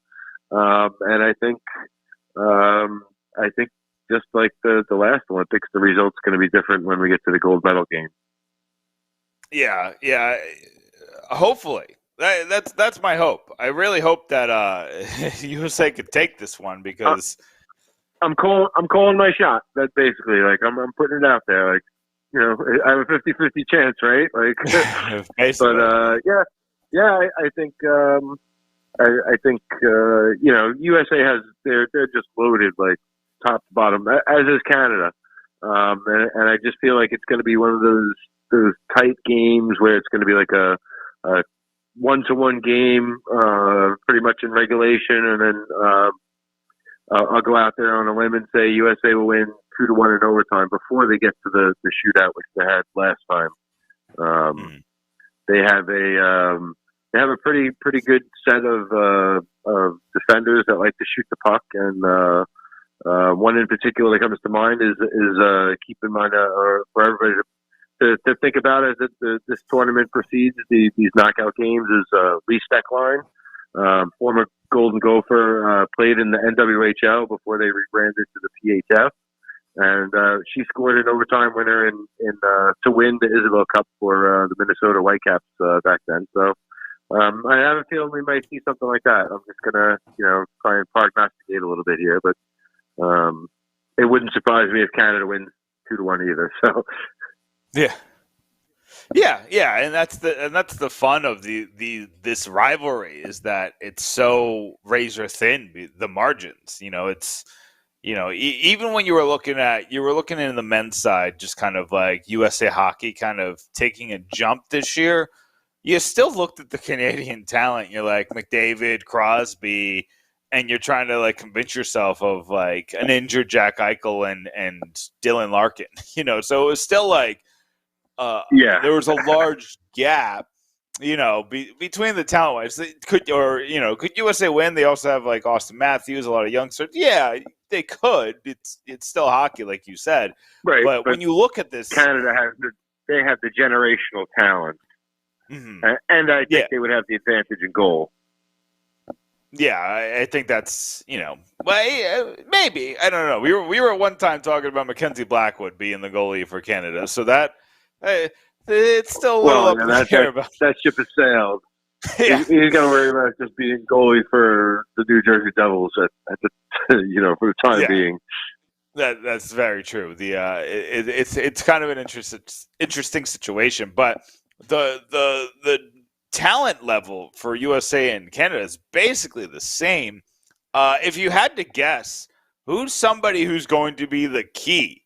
And I think just like the last Olympics, the result's going to be different when we get to the gold medal game.
Yeah. Hopefully. That's my hope. I really hope that USA could take this one because
I'm calling my shot. That's basically like I'm putting it out there. Like, you know, I have a 50-50 chance, right? Like,
basically.
but I think I think you know, USA has they're just loaded like top to bottom, as is Canada, and I just feel like it's going to be one of those tight games where it's going to be like a 1-1 game, pretty much in regulation, and then I'll go out there on a limb and say USA will win 2-1 in overtime before they get to the shootout, which they had last time. They have a pretty good set of defenders that like to shoot the puck, and one in particular that comes to mind is keep in mind, or for everybody to think about as this tournament proceeds, these knockout games, is Lee Steckline, former Golden Gopher, played in the NWHL before they rebranded to the PHF, and she scored an overtime winner in to win the Isabel Cup for the Minnesota Whitecaps back then. So I have a feeling we might see something like that. I'm just gonna try and prognosticate a little bit here, but it wouldn't surprise me if Canada wins 2-1 either. So.
Yeah, and that's the fun of this rivalry, is that it's so razor thin, the margins. It's even when you were looking in the men's side, just kind of like USA Hockey kind of taking a jump this year. You still looked at the Canadian talent. You're like McDavid, Crosby, and you're trying to like convince yourself of like an injured Jack Eichel and Dylan Larkin. So it was still like. There was a large gap, between the talent wise. Could USA win? They also have like Austin Matthews, a lot of youngsters. Yeah, they could. It's still hockey, like you said.
Right.
But when you look at this,
Canada have the generational talent, and I think they would have the advantage in goal.
Yeah, I think that's maybe, I don't know. We were at one time talking about Mackenzie Blackwood being the goalie for Canada, so that. It's still a little up in the air about
that ship has sailed.
Yeah.
He's got to worry about just being goalie for the New Jersey Devils at the for the time being.
That's very true. It's kind of an interesting situation, but the talent level for USA and Canada is basically the same. If you had to guess, who's somebody who's going to be the key?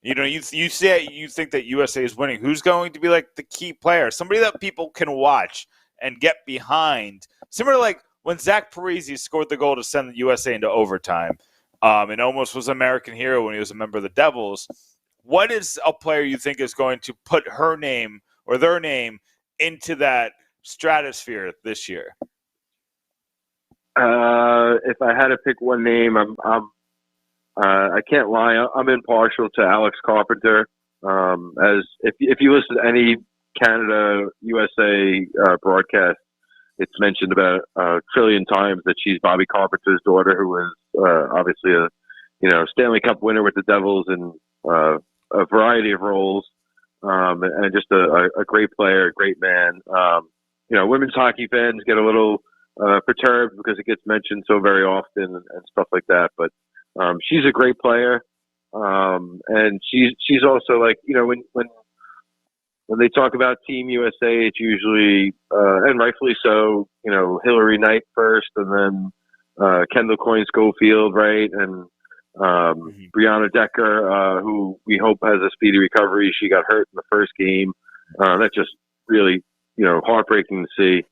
You say you think that USA is winning. Who's going to be like the key player? Somebody that people can watch and get behind. Similar to like when Zach Parise scored the goal to send the USA into overtime, and almost was an American hero when he was a member of the Devils. What is a player you think is going to put her name or their name into that stratosphere this year?
If I had to pick one name, I can't lie. I'm impartial to Alex Carpenter. As if you listen to any Canada USA broadcast, it's mentioned about a trillion times that she's Bobby Carpenter's daughter, who was obviously a Stanley Cup winner with the Devils in a variety of roles, and just a great player, a great man. Women's hockey fans get a little perturbed because it gets mentioned so very often and stuff like that, but. She's a great player, and she's also like when they talk about Team USA, it's usually and rightfully so. Hillary Knight first, and then Kendall Coyne Schofield, right, and Brianna Decker, who we hope has a speedy recovery. She got hurt in the first game. That's just really heartbreaking to see.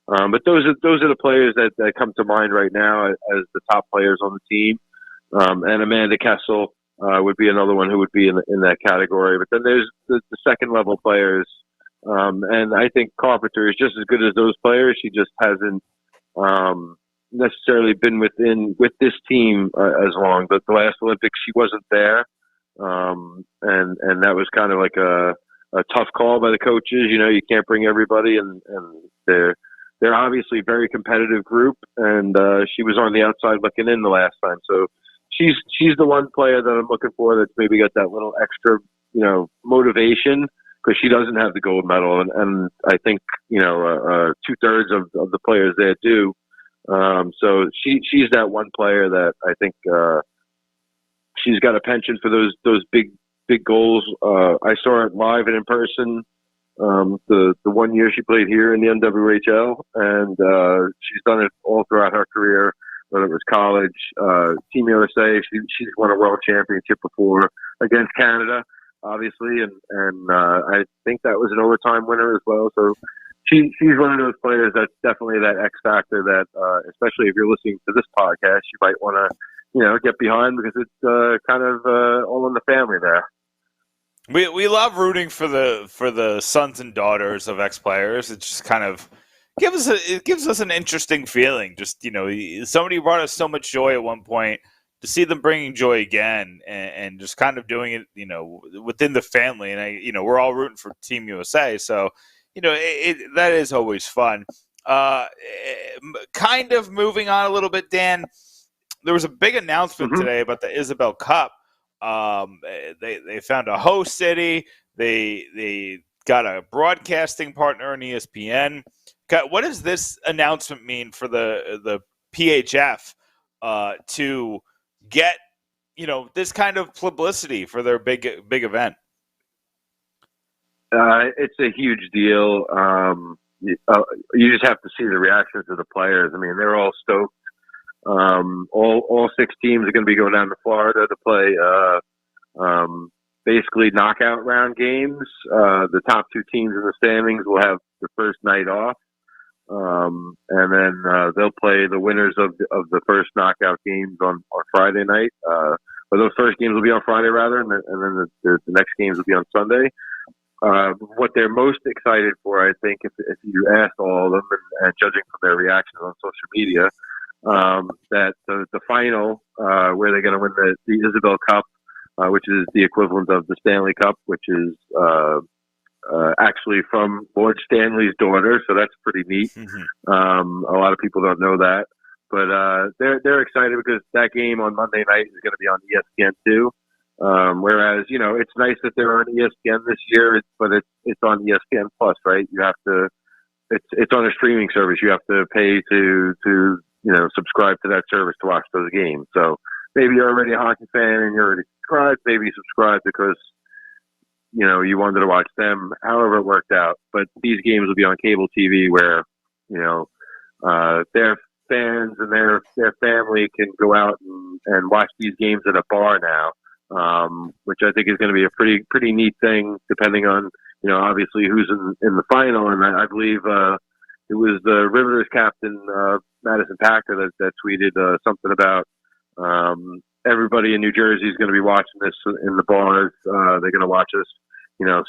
But those are the players that come to mind right now as the top players on the team. And Amanda Kessel would be another one who would be in that category. But then there's the second level players, and I think Carpenter is just as good as those players. She just hasn't necessarily been with this team as long. But the last Olympics, she wasn't there, and that was kind of like a tough call by the coaches. You can't bring everybody, and they're obviously a very competitive group. And she was on the outside looking in the last time, so. she's the one player that I'm looking for that's maybe got that little extra, motivation, because she doesn't have the gold medal, and I think 2/3 of the players there do. So she's that one player that I think she's got a penchant for those big goals. I saw it live and in person. The 1 year she played here in the NWHL, and she's done it all throughout her career, whether it was college, Team USA. She's won a world championship before against Canada, obviously, and I think that was an overtime winner as well. So she's one of those players that's definitely that X factor that, especially if you're listening to this podcast, you might want to get behind, because it's kind of all in the family there.
We love rooting for the sons and daughters of ex-players. It just kind of gives us an interesting feeling. Just somebody brought us so much joy at one point, to see them bringing joy again, and just kind of doing it within the family. And we're all rooting for Team USA, so that is always fun. Kind of moving on a little bit, Dan. There was a big announcement today about the Isabel Cup. They found a host city. They got a broadcasting partner in ESPN. What does this announcement mean for the PHF to get this kind of publicity for their big event?
It's a huge deal. You just have to see the reactions of the players. I mean, they're all stoked. All 6 teams are going to be going down to Florida to play basically knockout round games. The top 2 teams in the standings will have the first night off, and then they'll play the winners of the first knockout games on Friday night. Or those first games will be on Friday, rather, and then the next games will be on Sunday. What they're most excited for, I think, if you ask all of them, and judging from their reactions on social media, that the final, where they're going to win the Isabel Cup, which is the equivalent of the Stanley Cup, which is actually from Lord Stanley's daughter, so that's pretty neat. A lot of people don't know that, but they're excited because that game on Monday night is going to be on ESPN too. Whereas it's nice that they're on ESPN this year, but it's on ESPN Plus, right? You have to. It's on a streaming service. You have to pay to subscribe to that service to watch those games. So maybe you're already a hockey fan and you're already subscribed. Maybe you subscribe because, you wanted to watch them. However it worked out. But these games will be on cable TV where, their fans and their family can go out and watch these games at a bar now, which I think is going to be a pretty neat thing, depending on, obviously who's in the final. And I believe, it was the Riveters captain, Madison Packer, that tweeted something about everybody in New Jersey is going to be watching this in the bars. They're going to watch us,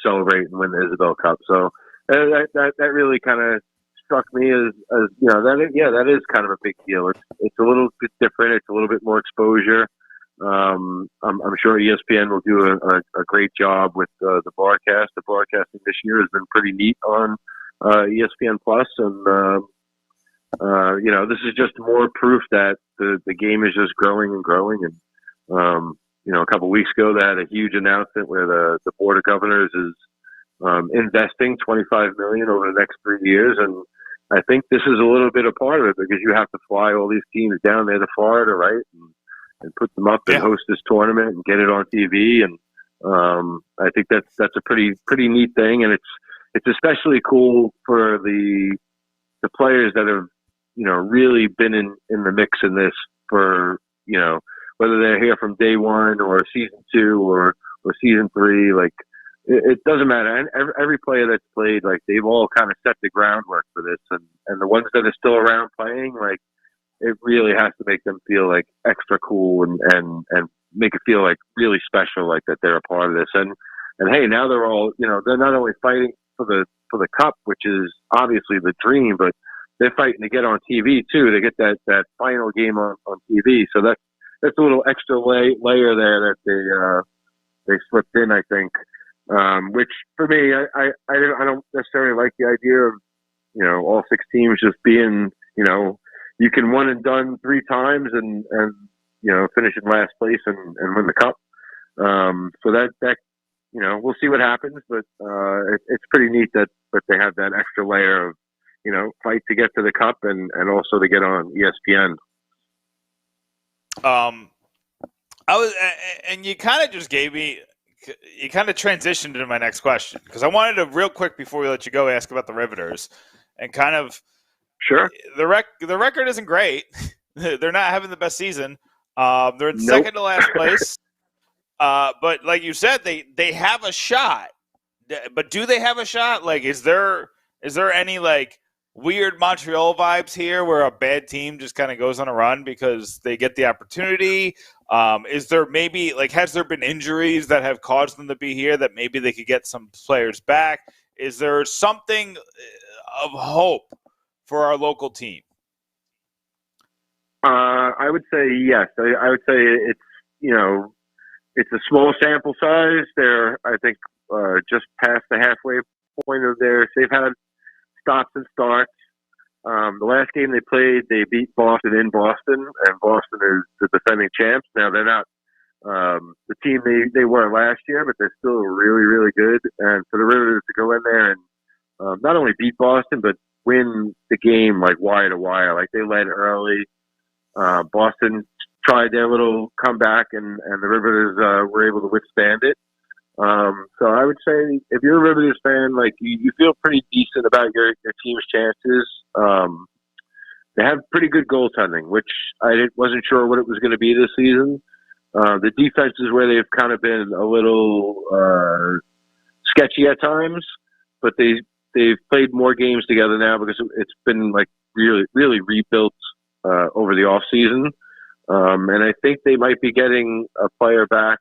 celebrate and win the Isabel Cup. So that really kind of struck me as that is kind of a big deal. It's a little bit different. It's a little bit more exposure. I'm sure ESPN will do a great job with the broadcast. The broadcasting this year has been pretty neat on ESPN Plus, and this is just more proof that the game is just growing and growing. And a couple of weeks ago, they had a huge announcement where the Board of Governors is investing $25 million over the next 3 years, and I think this is a little bit a part of it, because you have to fly all these teams down there to Florida, right, and put them up and host this tournament and get it on TV. And I think that's a pretty neat thing, and it's especially cool for the players that have really been in the mix in this for whether they're here from day one or season 2 or season 3. Like it doesn't matter. And every player that's played, like they've all kind of set the groundwork for this, and the ones that are still around playing, like it really has to make them feel like extra cool and make it feel like really special, like that they're a part of this. And hey, now they're all they're not only fighting for the cup, which is obviously the dream, but they're fighting to get on TV too. They get that final game on TV. So that's a little extra layer there that they slipped in, I think. Which for me, I don't necessarily like the idea of all 6 teams just being you can one and done 3 times and finish in last place and win the cup. So that we'll see what happens, but it's pretty neat that they have that extra layer of fight to get to the cup and also to get on ESPN.
And you kind of just you kind of transitioned into my next question, because I wanted to real quick before we let you go ask about the Riveters and kind of
sure
the record isn't great. They're not having the best season. They're in second to last place. But like you said, they have a shot. But do they have a shot? Like, is there any like weird Montreal vibes here where a bad team just kind of goes on a run because they get the opportunity? Is there maybe has there been injuries that have caused them to be here that maybe they could get some players back? Is there something of hope for our local team?
I would say yes. I would say it's it's a small sample size. They're, I think, just past the halfway point of theirs. They've had stops and starts. The last game they played, they beat Boston in Boston, and Boston is the defending champs. Now, they're not the team they were last year, but they're still really, really good. And for the Riveters to go in there and not only beat Boston, but win the game like wire to wire. Like, they led early. Boston tried their little comeback, and the Riveters were able to withstand it. So I would say if you're a Riveters fan, like you feel pretty decent about your team's chances. They have pretty good goaltending, which I wasn't sure what it was going to be this season. The defense is where they've kind of been a little sketchy at times, but they've played more games together now because it's been like really, really rebuilt over the off season. And I think they might be getting a player back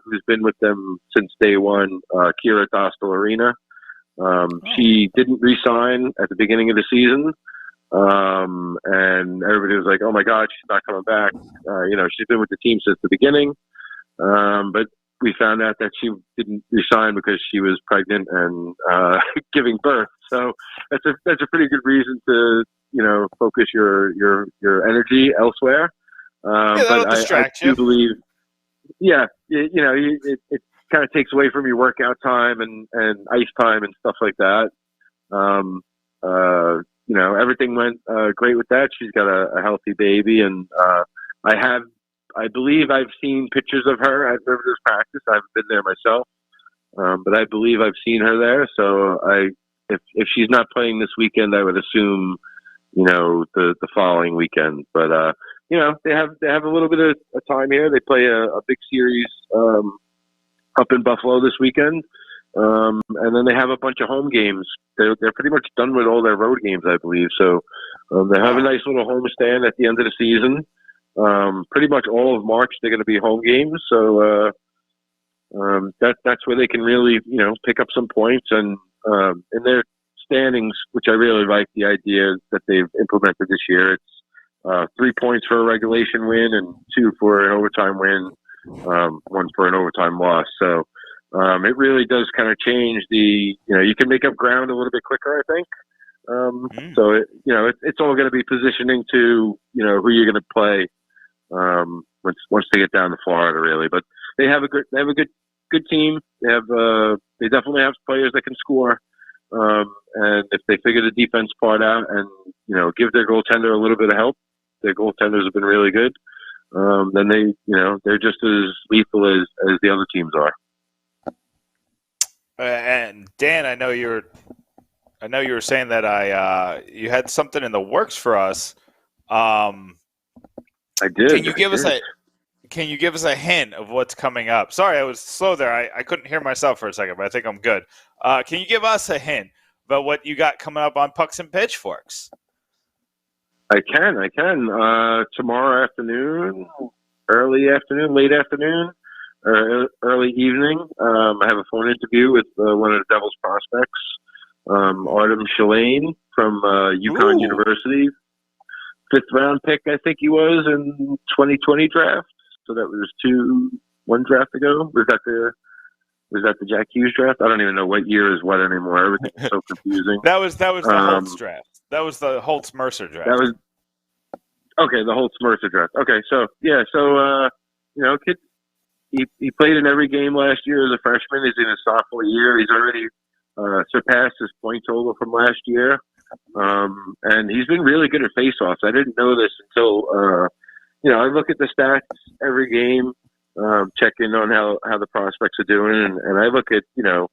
who's been with them since day one, Kira Dostal-Arena. She didn't re-sign at the beginning of the season, and everybody was like, "Oh my God, she's not coming back." She's been with the team since the beginning, but we found out that she didn't re-sign because she was pregnant and giving birth. So that's a pretty good reason to focus your energy elsewhere. But I do believe, it kind of takes away from your workout time and ice time and stuff like that. Everything went great with that. She's got a healthy baby, and I believe I've seen pictures of her at Riveters practice. I haven't been there myself, but I believe I've seen her there. So if she's not playing this weekend, I would assume the following weekend. But they have a little bit of time here. They play a big series up in Buffalo this weekend, and then they have a bunch of home games. They're pretty much done with all their road games, I believe. So they have a nice little home stand at the end of the season. Pretty much all of March they're going to be home games. So that's where they can really pick up some points, and in their standings, which I really like the idea that they've implemented this year. It's 3 points for a regulation win and 2 for an overtime win, 1 for an overtime loss. So it really does kind of change you can make up ground a little bit quicker, I think. So it's all going to be positioning to who you're going to play once they get down to Florida, really. But they have a good team. They definitely have players that can score. And if they figure the defense part out and give their goaltender a little bit of help, their goaltenders have been really good. Then they're just as lethal as the other teams are.
And Dan, I know you were saying that you had something in the works for us. I
did.
Can you give us a hint of what's coming up? Sorry, I was slow there. I couldn't hear myself for a second, but I think I'm good. Can you give us a hint about what you got coming up on Pucks and Pitchforks?
I can. Tomorrow afternoon, early afternoon, late afternoon, or early evening, I have a phone interview with one of the Devils prospects, Artem Shalane from UConn University. 5th round pick, I think he was, in 2020 draft. So that was one draft ago. Was that the Jack Hughes draft? I don't even know what year is what anymore. Everything's so confusing.
That was the Holtz draft. That was the Holtz-Mercer draft.
Okay, the whole Smurfs address. Okay, so yeah, so kid, he played in every game last year as a freshman. He's in his sophomore year. He's already surpassed his point total from last year, and he's been really good at faceoffs. I didn't know this until I look at the stats every game, check in on how the prospects are doing, and I look at the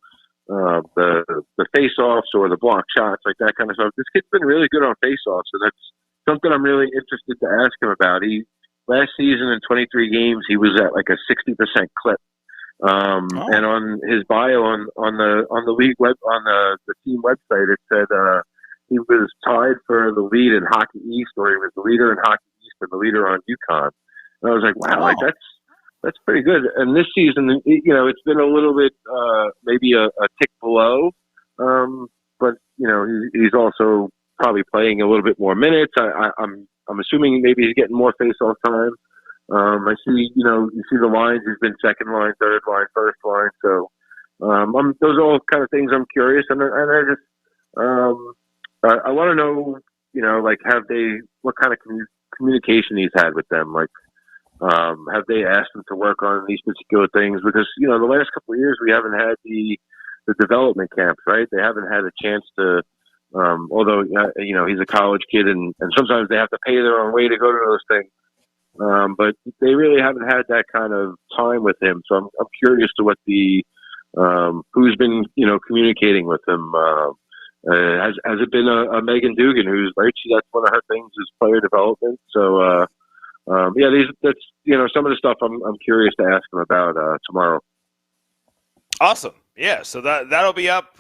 face-offs or the block shots, like that kind of stuff. This kid's been really good on face-offs, and that's something I'm really interested to ask him about. Last season in 23 games, he was at like a 60% clip. And on his bio on the league web on the team website, it said he was tied for the lead in Hockey East, or he was the leader in Hockey East and the leader on UConn. And I was like, wow, like that's pretty good. And this season, it's been a little bit maybe a tick below, but he's also probably playing a little bit more minutes. I'm assuming maybe he's getting more face-off time. I see, you see the lines. He's been second line, third line, first line. So those are all kind of things I'm curious, and I just I want to know, like what kind of communication he's had with them, like. Have they asked him to work on these particular things? Because, the last couple of years we haven't had the development camps, right? They haven't had a chance to, although, he's a college kid and sometimes they have to pay their own way to go to those things. But they really haven't had that kind of time with him. So I'm curious to what who's been, communicating with him. Has it been a Megan Dugan who's right? That's one of her things is player development. So, that's some of the stuff I'm curious to ask him about tomorrow.
Awesome. Yeah, so that'll be up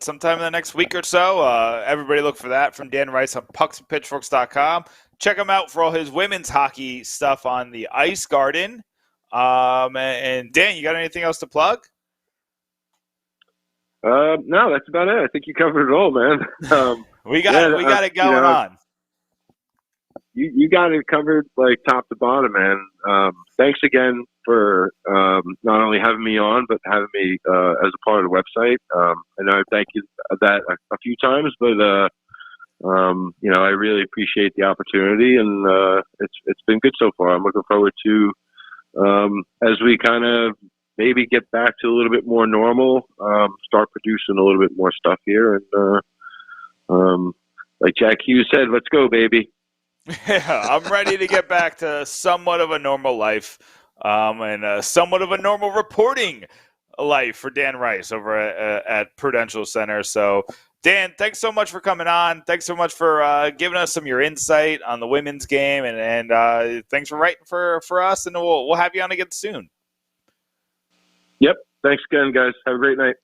sometime in the next week or so. Everybody look for that from Dan Rice on pucksandpitchforks.com. Check him out for all his women's hockey stuff on the Ice Garden. And Dan, you got anything else to plug?
No, that's about it. I think you covered it all, man.
We got it going on.
You got it covered like top to bottom, man. Thanks again for not only having me on, but having me as a part of the website. I know I thank you that a few times, but I really appreciate the opportunity, and it's been good so far. I'm looking forward to as we kind of maybe get back to a little bit more normal, start producing a little bit more stuff here, and like Jack Hughes said, let's go, baby.
Yeah, I'm ready to get back to somewhat of a normal life and somewhat of a normal reporting life for Dan Rice over at Prudential Center. So, Dan, thanks so much for coming on. Thanks so much for giving us some of your insight on the women's game, and thanks for writing for us, and we'll have you on again soon.
Yep. Thanks again, guys. Have a great night.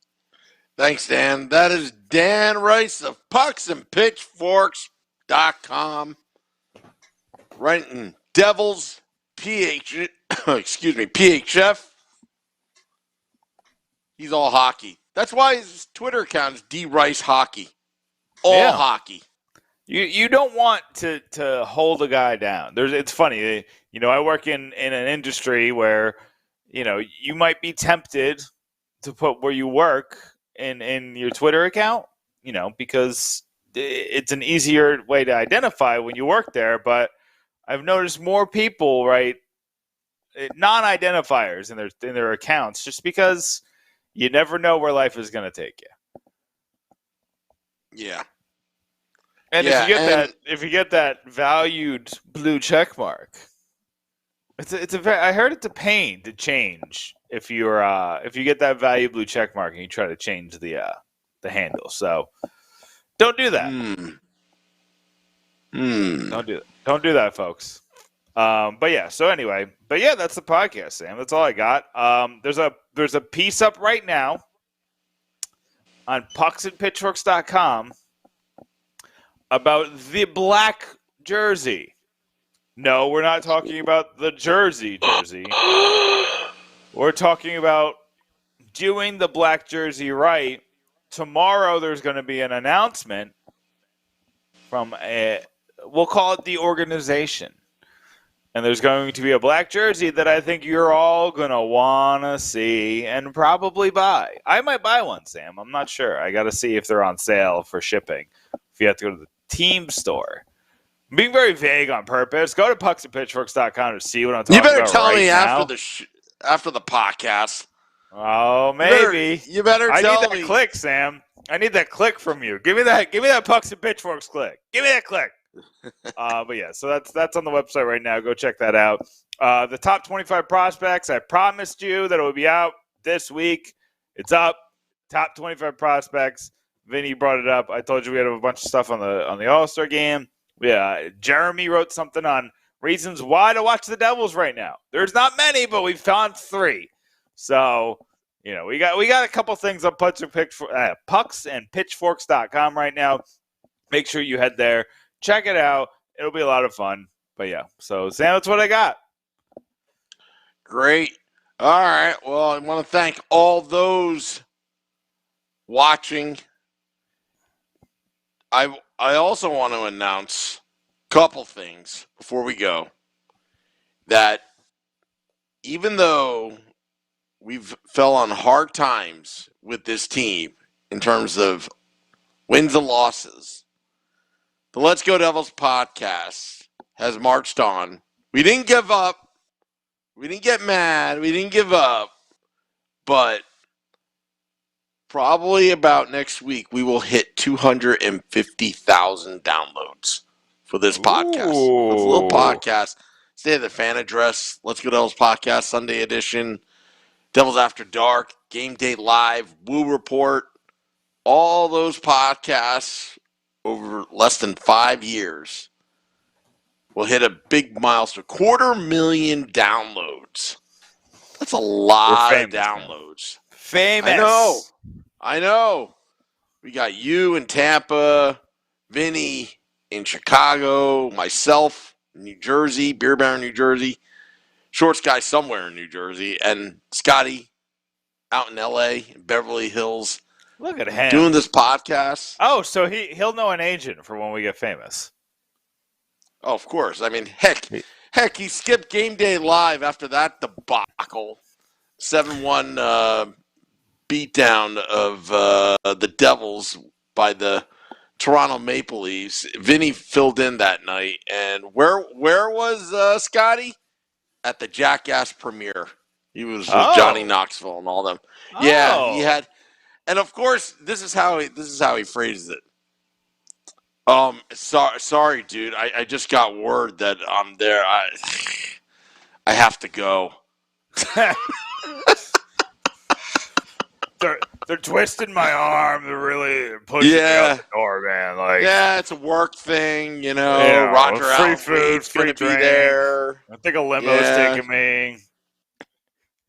Thanks, Dan. That is Dan Rice of pucksandpitchforks.com. Writing Devils, PHF. He's all hockey. That's why his Twitter account is DRice Hockey. All hockey.
You don't want to hold a guy down. It's funny. I work in an industry where, you might be tempted to put where you work in your Twitter account, because it's an easier way to identify when you work there, but I've noticed more people write non-identifiers in their accounts just because you never know where life is going to take you.
Yeah.
And if you get that valued blue check mark, I heard it's a pain to change if you get that valued blue check mark and you try to change the handle. So don't do that. Don't do that. Don't do that, folks. But yeah, that's the podcast, Sam. That's all I got. There's a piece up right now on pucksandpitchforks.com about the black jersey. No, we're not talking about the jersey. We're talking about doing the black jersey right. Tomorrow there's going to be an announcement from we'll call it the organization. And there's going to be a black jersey that I think you're all going to want to see and probably buy. I might buy one, Sam. I'm not sure. I got to see if they're on sale for shipping. If you have to go to the team store. I'm being very vague on purpose. Go to pucksandpitchforks.com to see what I'm talking
You
about
better tell
right
me
now.
after the podcast.
Oh, maybe.
You better tell me.
I need that click, Sam. I need that click from you. Give me that Pucks and Pitchforks click. Give me that click. But yeah, so that's on the website right now. Go check that out. The top 25 prospects. I promised you that it would be out this week. It's up. Top 25 prospects. Vinny brought it up. I told you we had a bunch of stuff on the All-Star game. Yeah, Jeremy wrote something on reasons why to watch the Devils right now. There's not many, but we found 3. So, we got a couple things on pucksandpitchforks.com right now. Make sure you head there. Check it out. It'll be a lot of fun. But yeah, so Sam, that's what I got.
Great. All right. Well, I want to thank all those watching. I also want to announce a couple things before we go. That even though we've fell on hard times with this team in terms of wins and losses, the Let's Go Devils podcast has marched on. We didn't give up. We didn't get mad. We didn't give up. But probably about next week, we will hit 250,000 downloads for this podcast. This little podcast. Stay at the Fan Address. Let's Go Devils podcast, Sunday edition. Devils After Dark, Game Day Live, Woo Report. All those podcasts over less than 5 years will hit a big milestone. 250,000 downloads. That's a lot of downloads.
Famous.
I know. We got you in Tampa, Vinny in Chicago, myself in New Jersey, Beer Baron, New Jersey, Shorts guy somewhere in New Jersey, and Scotty out in L.A., in Beverly Hills.
Look at him.
Doing this podcast.
Oh, so he'll know an agent for when we get famous.
Oh, of course. I mean, heck, he skipped Game Day Live after that debacle. 7-1 beatdown of the Devils by the Toronto Maple Leafs. Vinny filled in that night. And where was Scotty? At the Jackass premiere. He was with Johnny Knoxville and all them.
Oh.
Yeah, he had. And of course, this is how he phrases it. Sorry, dude. I just got word that I'm there. I have to go.
They're twisting my arm. They're really pushing me out the door, man. Like,
yeah, it's a work thing, Roger
free food, free
going to be
drink.
there.
I think a limo's taking me.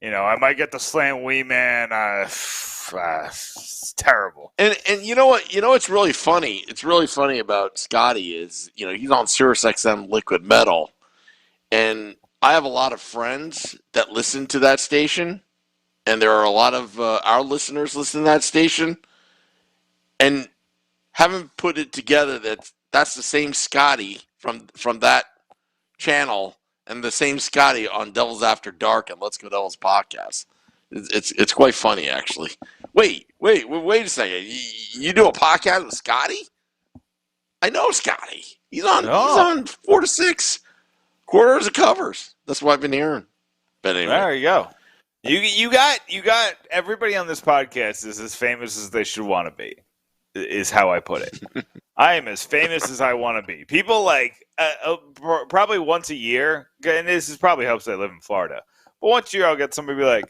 I might get the slam wee man. It's terrible.
And you know what? It's really funny. It's really funny about Scotty is, he's on SiriusXM Liquid Metal, and I have a lot of friends that listen to that station, and there are a lot of our listeners listen to that station, and haven't put it together that that's the same Scotty from that channel and the same Scotty on Devils After Dark and Let's Go Devils podcast. It's quite funny, actually. Wait a second. You do a podcast with Scotty? I know Scotty. He's on 4 to 6 quarters of covers. That's what I've been hearing. But anyway,
there you go. You got everybody on this podcast is as famous as they should want to be. Is how I put it. I am as famous as I want to be. People probably once a year, and this is probably helps I live in Florida. But once a year, I'll get somebody be like,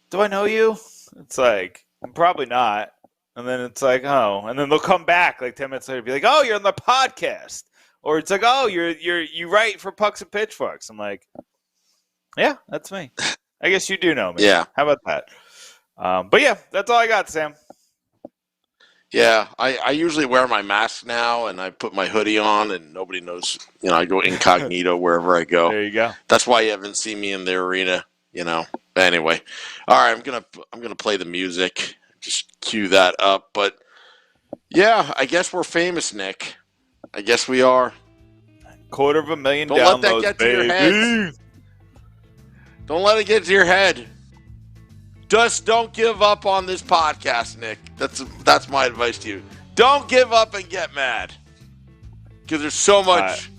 "Do I know you?" It's like, probably not. And then it's like, oh, and then they'll come back like 10 minutes later, and be like, "Oh, you're on the podcast," or it's like, "Oh, you write for Pucks and Pitchforks." I'm like, "Yeah, that's me. I guess you do know me."
Yeah.
How about that? But yeah, that's all I got, Sam.
Yeah, I usually wear my mask now, and I put my hoodie on, and nobody knows. I go incognito wherever I go.
There you go.
That's why you haven't seen me in the arena. But anyway, all right, I'm gonna play the music. Just cue that up. But yeah, I guess we're famous, Nick. I guess we are.
250,000
Don't
downloads,
let that get to your head. Don't let it get to your head. Just don't give up on this podcast, Nick. That's my advice to you. Don't give up and get mad. because there's so much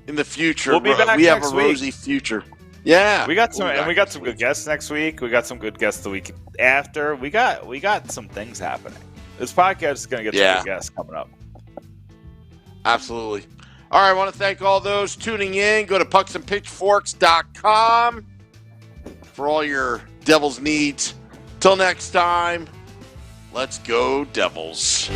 in the future.
We'll be back
we have
next
a rosy future. Yeah,
we got some good guests next week. We got some good guests the week after. We got some things happening. This podcast is going to get some good guests coming up.
Absolutely. All right, I want to thank all those tuning in. Go to pucksandpitchforks.com for all your Devils needs. Till next time, let's go Devils.